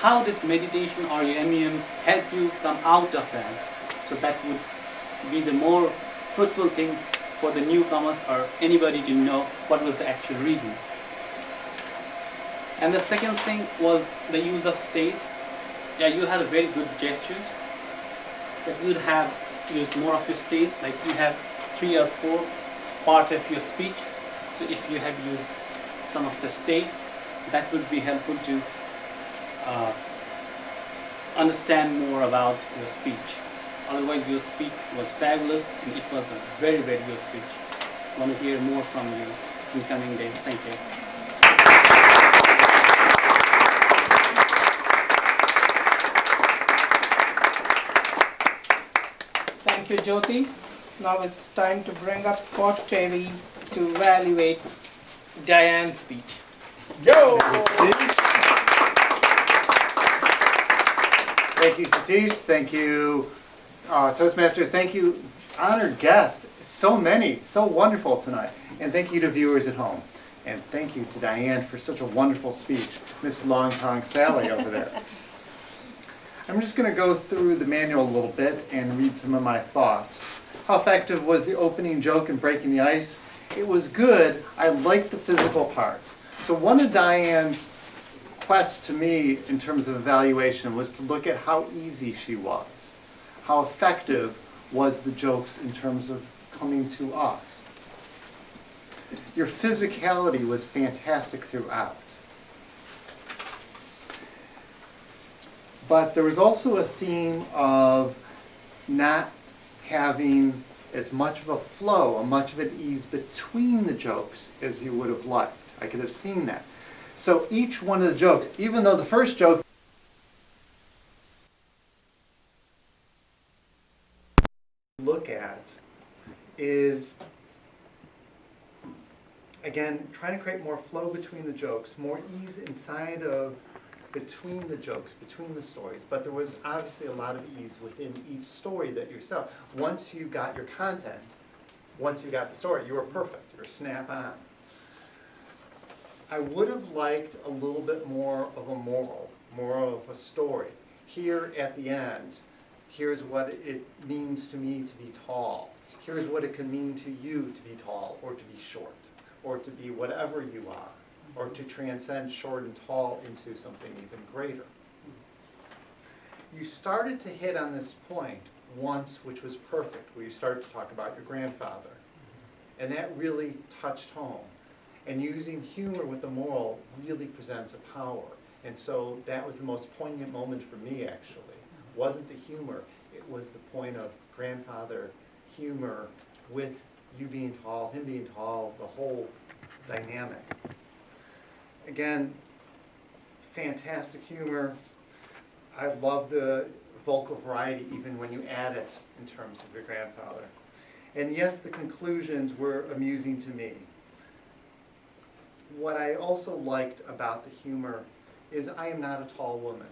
how this meditation or your MEM help you come out of that. So that would be the more fruitful thing for the newcomers or anybody to know what was the actual reason. And the second thing was the use of states. Yeah, you had a very good gestures, but you would have used more of your states, like you have 3 or 4 parts of your speech. So if you have used some of the states, that would be helpful to understand more about your speech. Otherwise, your speech was fabulous, and it was a very, very good speech. I want to hear more from you in coming days. Thank you. Thank you, Jyoti. Now it's time to bring up Scott Terry to evaluate Diane's speech. Go! Thank you, Satish. Thank you, Toastmaster. Thank you, honored guest. So many, so wonderful tonight. And thank you to viewers at home. And thank you to Diane for such a wonderful speech. Miss Long Tong Sally over there. I'm just going to go through the manual a little bit and read some of my thoughts. How effective was the opening joke in breaking the ice? It was good. I liked the physical part. So one of Diane's quests to me in terms of evaluation was to look at how easy she was. How effective was the jokes in terms of coming to us. Your physicality was fantastic throughout. But there was also a theme of not having as much of a flow, or much of an ease between the jokes as you would have liked. I could have seen that. So each one of the jokes, even though the first joke look at is, again, trying to create more flow between the jokes, more ease inside of between the jokes, between the stories, but there was obviously a lot of ease within each story that yourself. Once you got your content, once you got the story, you were perfect, you were snap on. I would have liked a little bit more of a moral, more of a story. Here at the end, here's what it means to me to be tall. Here's what it could mean to you to be tall, or to be short, or to be whatever you are, or to transcend short and tall into something even greater. You started to hit on this point once, which was perfect, where you started to talk about your grandfather. And that really touched home. And using humor with the moral really presents a power. And so that was the most poignant moment for me, actually. It wasn't the humor, it was the point of grandfather humor with you being tall, him being tall, the whole dynamic. Again, fantastic humor. I love the vocal variety even when you add it in terms of your grandfather. And yes, the conclusions were amusing to me. What I also liked about the humor is I am not a tall woman.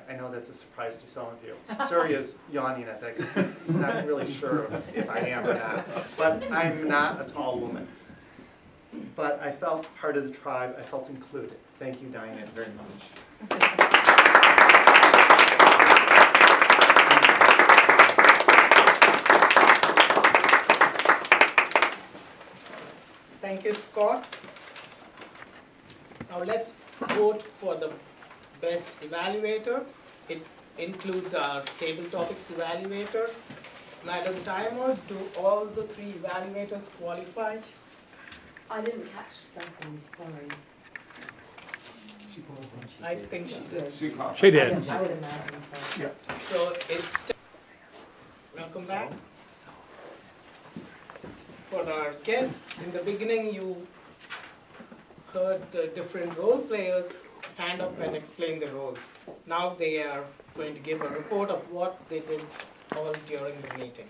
I know that's a surprise to some of you. Surya's yawning at that because he's not really sure if I am or not. But I'm not a tall woman. But I felt part of the tribe. I felt included. Thank you, Diane, very much. Thank you, Scott. Now let's vote for the best evaluator. It includes our table topics evaluator. Madam Timer, do all the 3 evaluators qualify? I didn't catch Stephanie, sorry. I think she did. She did. I would imagine so. Yeah. So it's welcome back. For our guests, in the beginning you heard the different role players stand up and explain the roles. Now they are going to give a report of what they did all during the meeting.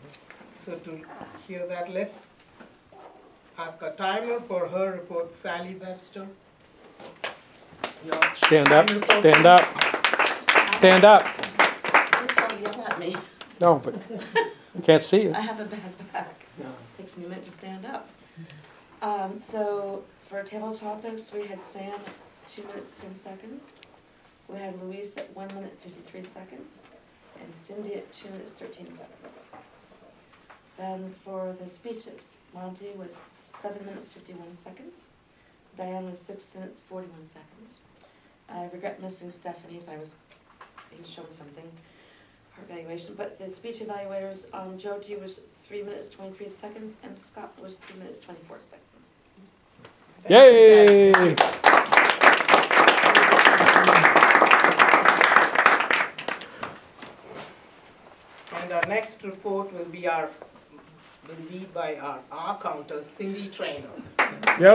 So to hear that, let's ask a timer for her report, Sally Webster. Stand up, stand up, stand up. Please don't yell at me. No, but Can't see you. I have a bad back. No. Takes me a minute to stand up. So for table topics, we had Sam at 2 minutes, 10 seconds. We had Louise at 1 minute, 53 seconds. And Cindy at 2 minutes, 13 seconds. Then for the speeches, Monty was 7 minutes, 51 seconds. Diane was 6 minutes, 41 seconds. I regret missing Stephanie's. I was being shown something, her evaluation. But the speech evaluators, Jyoti was 3 minutes, 23 seconds, and Scott was 3 minutes, 24 seconds. Yay! And our next report will be by our counter, Cindy Traynor. Yo!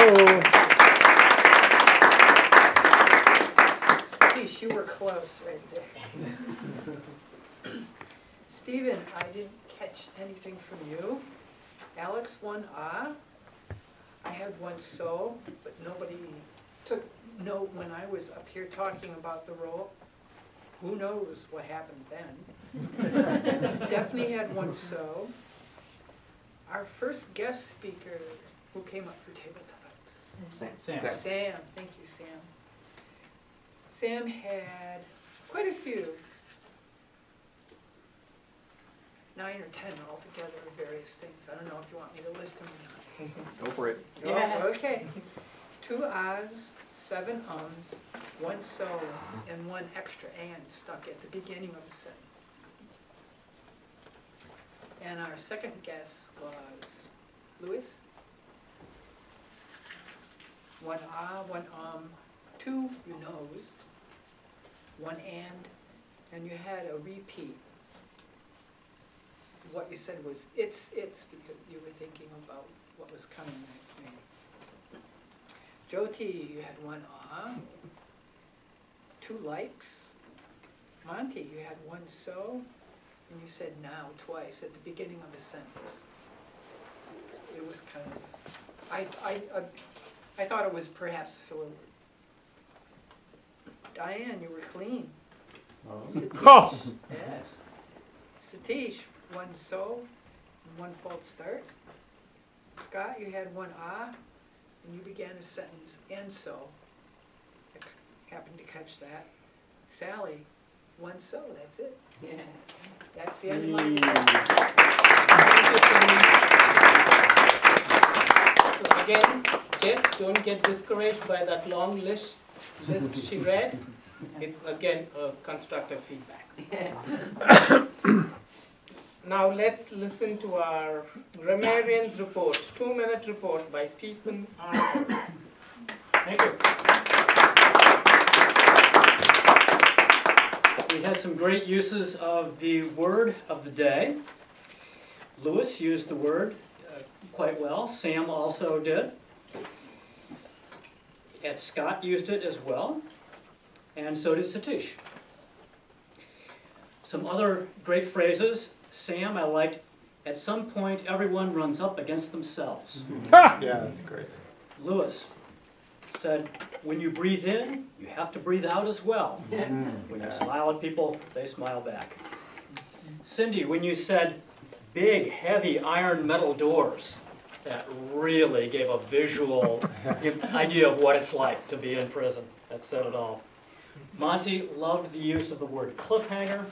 Satish, you were close right there. Stephen, I didn't catch anything from you. Alex, one ah. I had one so, but nobody took note when I was up here talking about the roll. Who knows what happened then? Stephanie had one so. Our first guest speaker, who came up for table topics? Sam. Sam, thank you, Sam. Sam had quite a few. 9 or 10 altogether of various things. I don't know if you want me to list them or not. Go for it. Yeah. Okay. 2 ahs, 7 ums, 1 so, and 1 extra and stuck at the beginning of a sentence. And our second guess was Louis. 1 ah, 1 2 you nosed, 1 and you had a repeat. What you said was it's because you were thinking about what was coming next maybe. Jyoti, you had 1 ah, 2 likes. Monty, you had 1 so, and you said now twice at the beginning of a sentence. It was kind of, I thought it was perhaps a filler word. Diane, you were clean. Satish, yes. Satish, 1 so, and 1 false start. Scott, you had 1 ah, and you began a sentence, and so. I happened to catch that. Sally, 1 so, that's it. Yeah. That's the end of my So again, Jess, don't get discouraged by that long list she read. It's again a constructive feedback. Now let's listen to our grammarian's report, 2-minute report by Stephen Arnold. Thank you. We had some great uses of the word of the day. Lewis used the word quite well. Sam also did. And Scott used it as well. And so did Satish. Some other great phrases. Sam, I liked, at some point everyone runs up against themselves. Yeah, that's great. Lewis said, when you breathe in, you have to breathe out as well. When you smile at people, they smile back. Cindy, when you said big, heavy iron metal doors, that really gave a visual idea of what it's like to be in prison. That said it all. Monty loved the use of the word cliffhanger.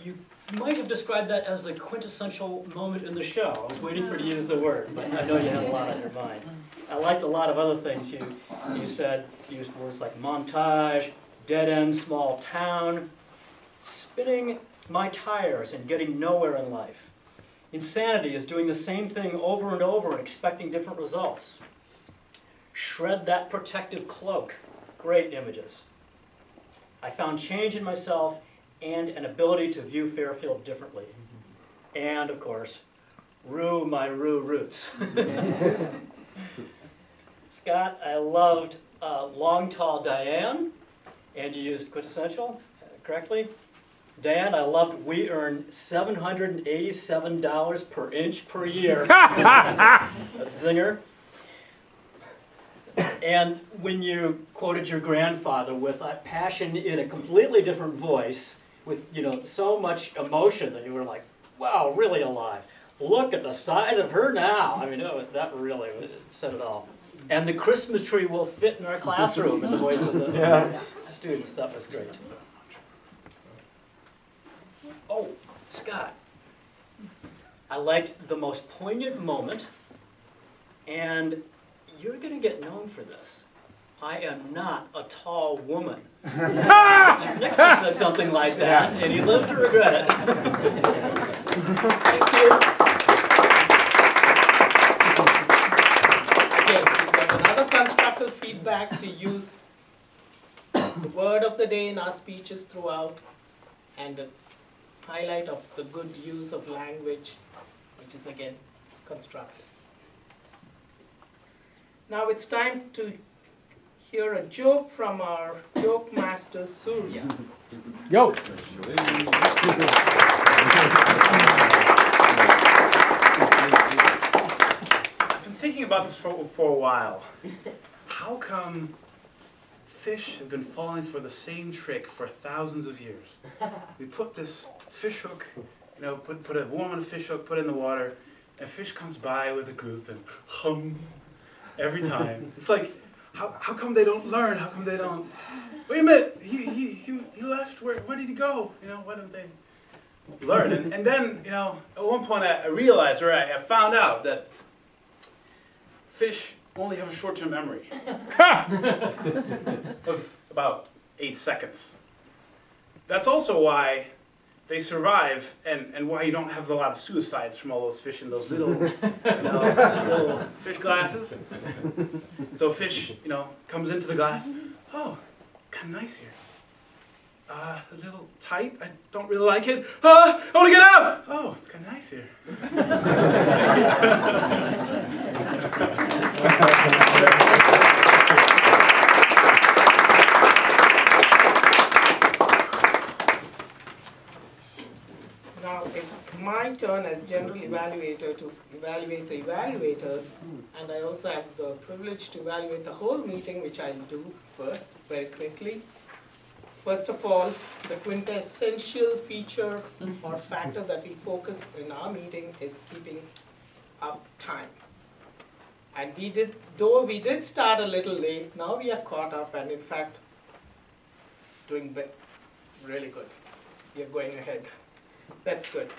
You might have described that as a quintessential moment in the show. I was waiting for you to use the word, but I know you had a lot on your mind. I liked a lot of other things you said. You used words like montage, dead end, small town, spinning my tires and getting nowhere in life. Insanity is doing the same thing over and over and expecting different results. Shred that protective cloak. Great images. I found change in myself and an ability to view Fairfield differently. And, of course, rue my rue roots. Scott, I loved long, tall Diane, and you used quintessential correctly. Dan, I loved we earn $787 per inch per year. A zinger. And when you quoted your grandfather with a passion in a completely different voice, with so much emotion that you were like, wow, really alive. Look at the size of her now. I mean, that really said it all. And the Christmas tree will fit in our classroom in the voice of the students. That was great. Oh, Scott, I liked the most poignant moment, and you're going to get known for this. I am not a tall woman. Nixon said something like that, and he lived to regret it. Thank you. Again, we've got another constructive feedback to use the word of the day in our speeches throughout, and a highlight of the good use of language, which is again constructive. Now it's time to hear a joke from our joke master, Surya. Yo! I've been thinking about this for a while. How come fish have been falling for the same trick for thousands of years? We put this fish hook, put a worm on a fish hook, put it in the water, and fish comes by with a group and hum every time. It's like, how come they don't learn? How come they don't? Wait a minute, he left. Where did he go? Why don't they learn? And then, at one point I realized, or I found out that fish only have a short-term memory of about 8 seconds. That's also why they survive, and why you don't have a lot of suicides from all those fish in those little, little fish glasses. So fish, comes into the glass. Oh, kind of nice here. A little tight. I don't really like it. I want to get out. Oh, it's kind of nice here. Now it's my turn as general evaluator to evaluate the evaluators, and I also have the privilege to evaluate the whole meeting, which I'll do first, very quickly. First of all, the quintessential feature or factor that we focus in our meeting is keeping up time. And though we did start a little late, now we are caught up and in fact doing really good. We are going ahead. That's good.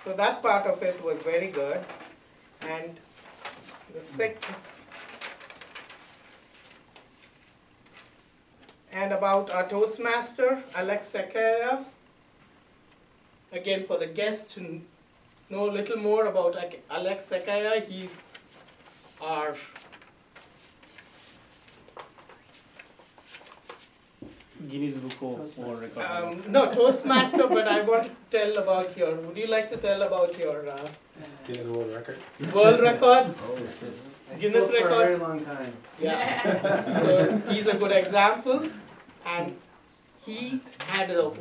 So that part of it was very good. And the second, and about our Toastmaster, Alex Sakaya. Again, for the guests to know a little more about Alex Sakaya, he's our Guinness Book of World Record. no, Toastmaster, but I want to tell about would you like to tell about your Guinness World Record. World record? For Guinness a very record? long time. Yeah. So he's a good example, and he had a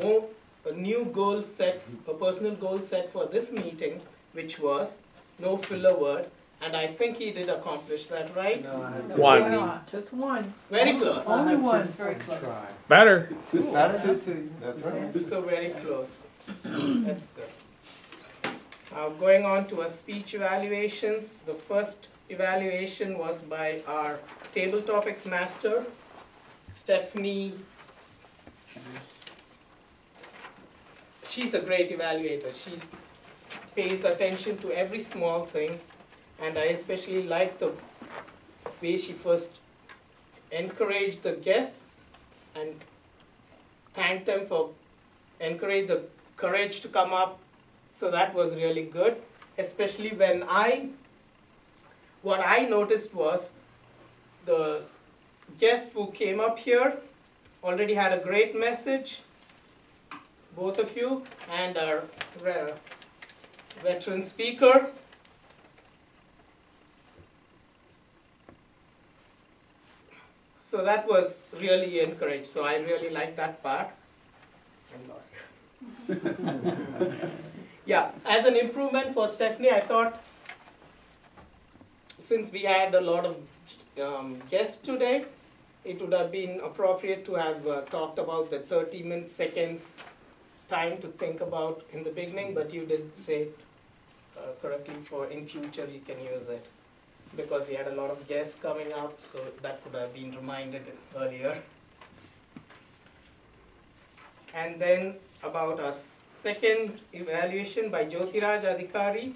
new goal set, a personal goal set for this meeting, which was no filler word. And I think he did accomplish that, right? No, I have One. Just one. Very close. Only one. Very close. Better. That's right. So very close. That's good. Now going on to our speech evaluations. The first evaluation was by our table topics master, Stephanie. She's a great evaluator. She pays attention to every small thing. And I especially like the way she first encouraged the guests and thanked them for encourage the courage to come up. So that was really good, especially when what I noticed was the guests who came up here already had a great message, both of you, and our veteran speaker. So that was really encouraged. So I really liked that part. I'm lost. Yeah, as an improvement for Stephanie, I thought since we had a lot of guests today, it would have been appropriate to have talked about the 30 seconds time to think about in the beginning, but you did say it correctly, for in future you can use it. Because we had a lot of guests coming up, so that could have been reminded earlier. And then about our second evaluation by Jyotiraj Adhikari.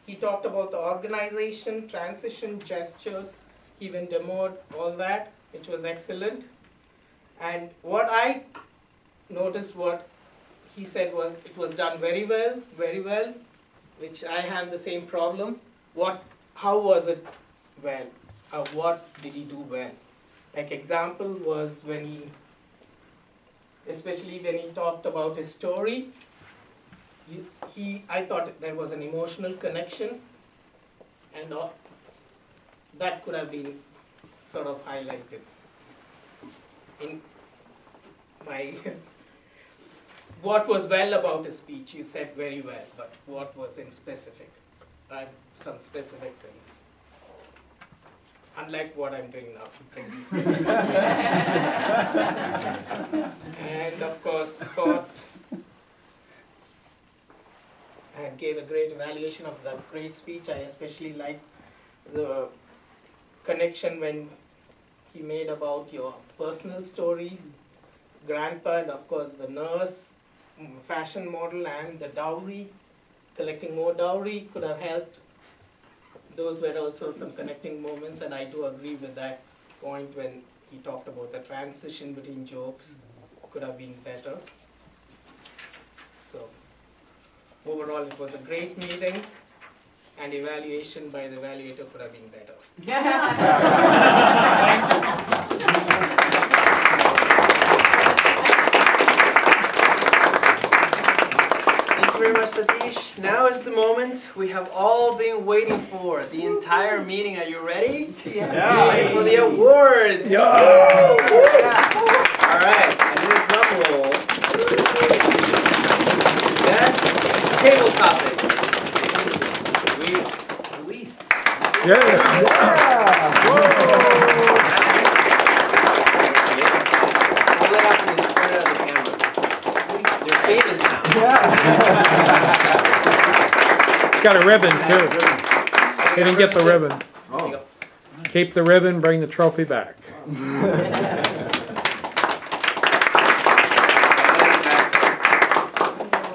He talked about the organization, transition, gestures, he even demoed all that, which was excellent. And what I noticed, what he said was, it was done very well, which I have the same problem. How was it well? What did he do well? Like example was when especially when he talked about his story, I thought there was an emotional connection, and that could have been sort of highlighted in my what was well about his speech. You said very well, but what was in specific? Some specific things. Unlike what I'm doing now, to bring these specific. And of course, Scott gave a great evaluation of that great speech. I especially liked the connection when he made about your personal stories, grandpa, and of course the nurse, fashion model, and the dowry. Collecting more dowry could have helped. Those were also some connecting moments, and I do agree with that point when he talked about the transition between jokes could have been better. So overall, it was a great meeting, and evaluation by the evaluator could have been better. Thank you very much, Satish. Now is the moment we have all been waiting for. The entire meeting. Are you ready? Yeah. Ready for the awards? Yeah. All right. I need a drum roll. Best table topics. Luis. Hold it up and point it at the camera. You're famous now. Got a ribbon too. He didn't get the ribbon. Oh. Keep the ribbon, bring the trophy back.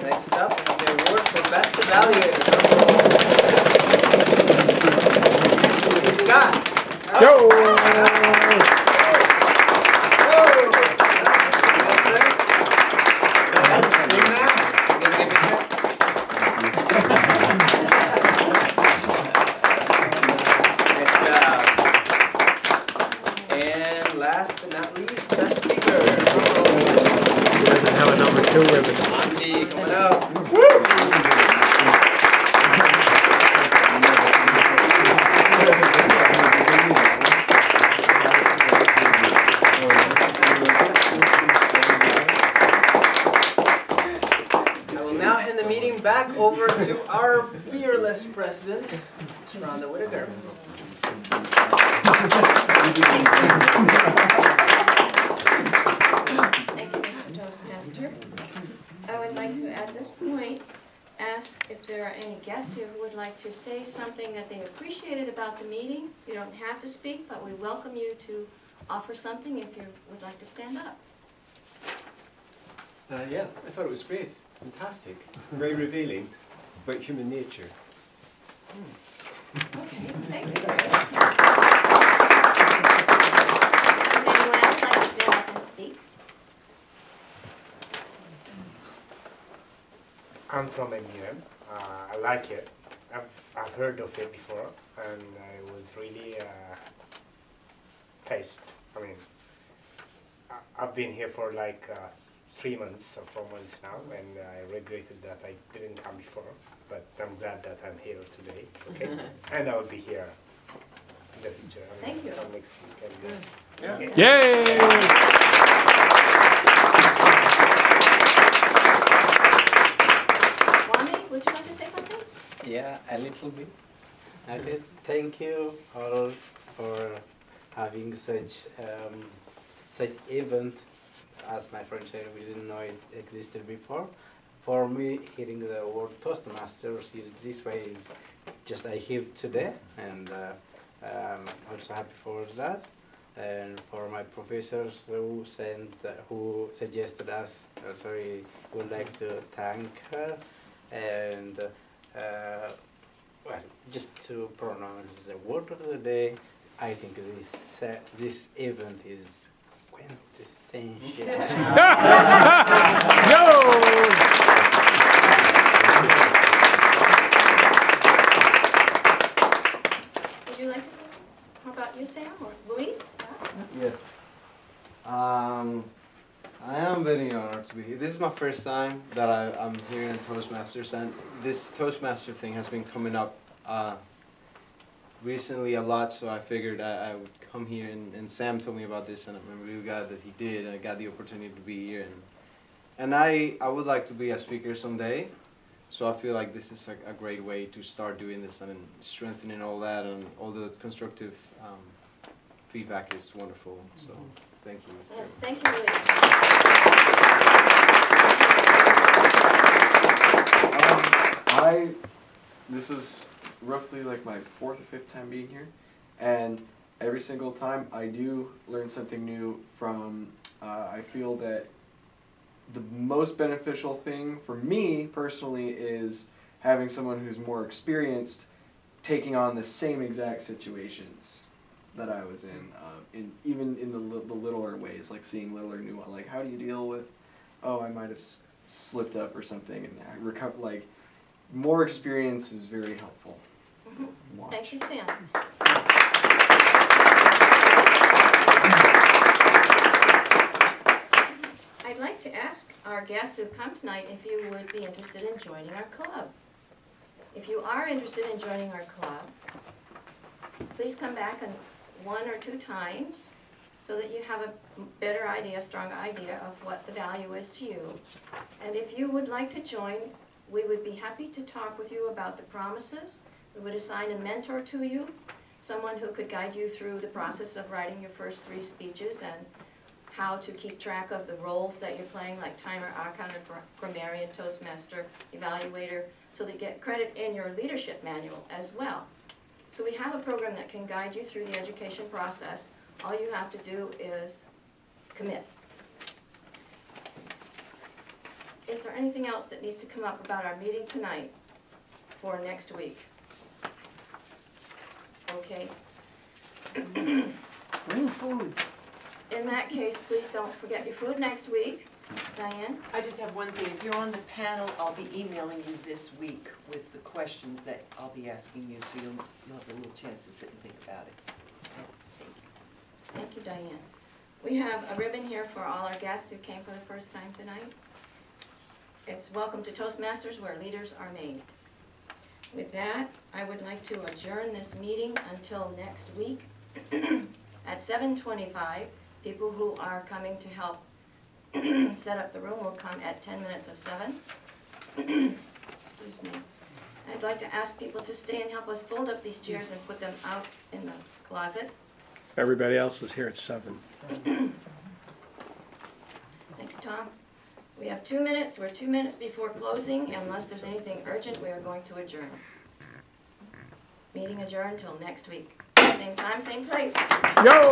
Next up, the award for Best Evaluator. Scott. And last but not least, Best Speaker. Doesn't have a number 2 ribbon. Andy, coming up. I will now hand the meeting back over to our fearless president, Ms. Rhonda Whittaker. Thank you, Mr. Toastmaster. I would like to, at this point, ask if there are any guests here who would like to say something that they appreciated about the meeting. You don't have to speak, but we welcome you to offer something if you would like to stand up. Yeah, I thought it was great. Fantastic. Very revealing about human nature. Okay, thank you. Would anyone else like to stand up and speak? I'm from England. I like it. I've heard of it before, and I was really taste. I mean, I've been here for like 3 months or 4 months now, and I regretted that I didn't come before. But I'm glad that I'm here today. Okay, and I will be here in the future. Thank you. Come next week. And, Yay! Kwame, would you like to say something? Yeah, a little bit. Okay, thank you all for having such event as my friend said, we didn't know it existed before. For me, hearing the word Toastmasters used this way is just I hear today, and I'm also happy for that. And for my professors who suggested us, also we would like to thank her. And well, just to pronounce the word of the day, I think this event is quintessential. Would you like to say? How about you, Sam, or Luis? Yes. I am very honored to be here. This is my first time that I'm here in Toastmasters, and this Toastmaster thing has been coming up recently a lot, so I figured I would come here, and Sam told me about this, and I'm really glad that he did, and I got the opportunity to be here. And I would like to be a speaker someday, so I feel like this is a great way to start doing this and strengthening all that, and all the constructive feedback is wonderful, so thank you. Yes, thank you, Luis. This is roughly like my 4th or 5th time being here, and every single time I do learn something new from, I feel that the most beneficial thing for me personally is having someone who's more experienced taking on the same exact situations that I was in even in the littler ways, like seeing littler nuance, like how do you deal with, oh, I might have slipped up or something, and recover, like, more experience is very helpful. Mm-hmm. Thank you, Sam. I'd like to ask our guests who've come tonight if you would be interested in joining our club. If you are interested in joining our club, please come back 1 or 2 times so that you have a better idea, a stronger idea of what the value is to you. And if you would like to join, we would be happy to talk with you about the promises. We would assign a mentor to you, someone who could guide you through the process of writing your first 3 speeches and how to keep track of the roles that you're playing, like timer, icon, grammarian, Toastmaster, evaluator, so that you get credit in your leadership manual as well. So we have a program that can guide you through the education process. All you have to do is commit. Is there anything else that needs to come up about our meeting tonight for next week? Okay. Bring food. In that case, please don't forget your food next week. Diane? I just have one thing. If you're on the panel, I'll be emailing you this week with the questions that I'll be asking you, so you'll have a little chance to sit and think about it. Thank you. Thank you, Diane. We have a ribbon here for all our guests who came for the first time tonight. It's Welcome to Toastmasters, where leaders are made. With that, I would like to adjourn this meeting until next week at 7:25. People who are coming to help set up the room will come at 10 minutes of 7. Excuse me. I'd like to ask people to stay and help us fold up these chairs and put them out in the closet. Everybody else is here at 7. Thank you, Tom. We have 2 minutes. We're 2 minutes before closing. Unless there's anything urgent, we are going to adjourn. Meeting adjourned till next week. Same time, same place. Yo!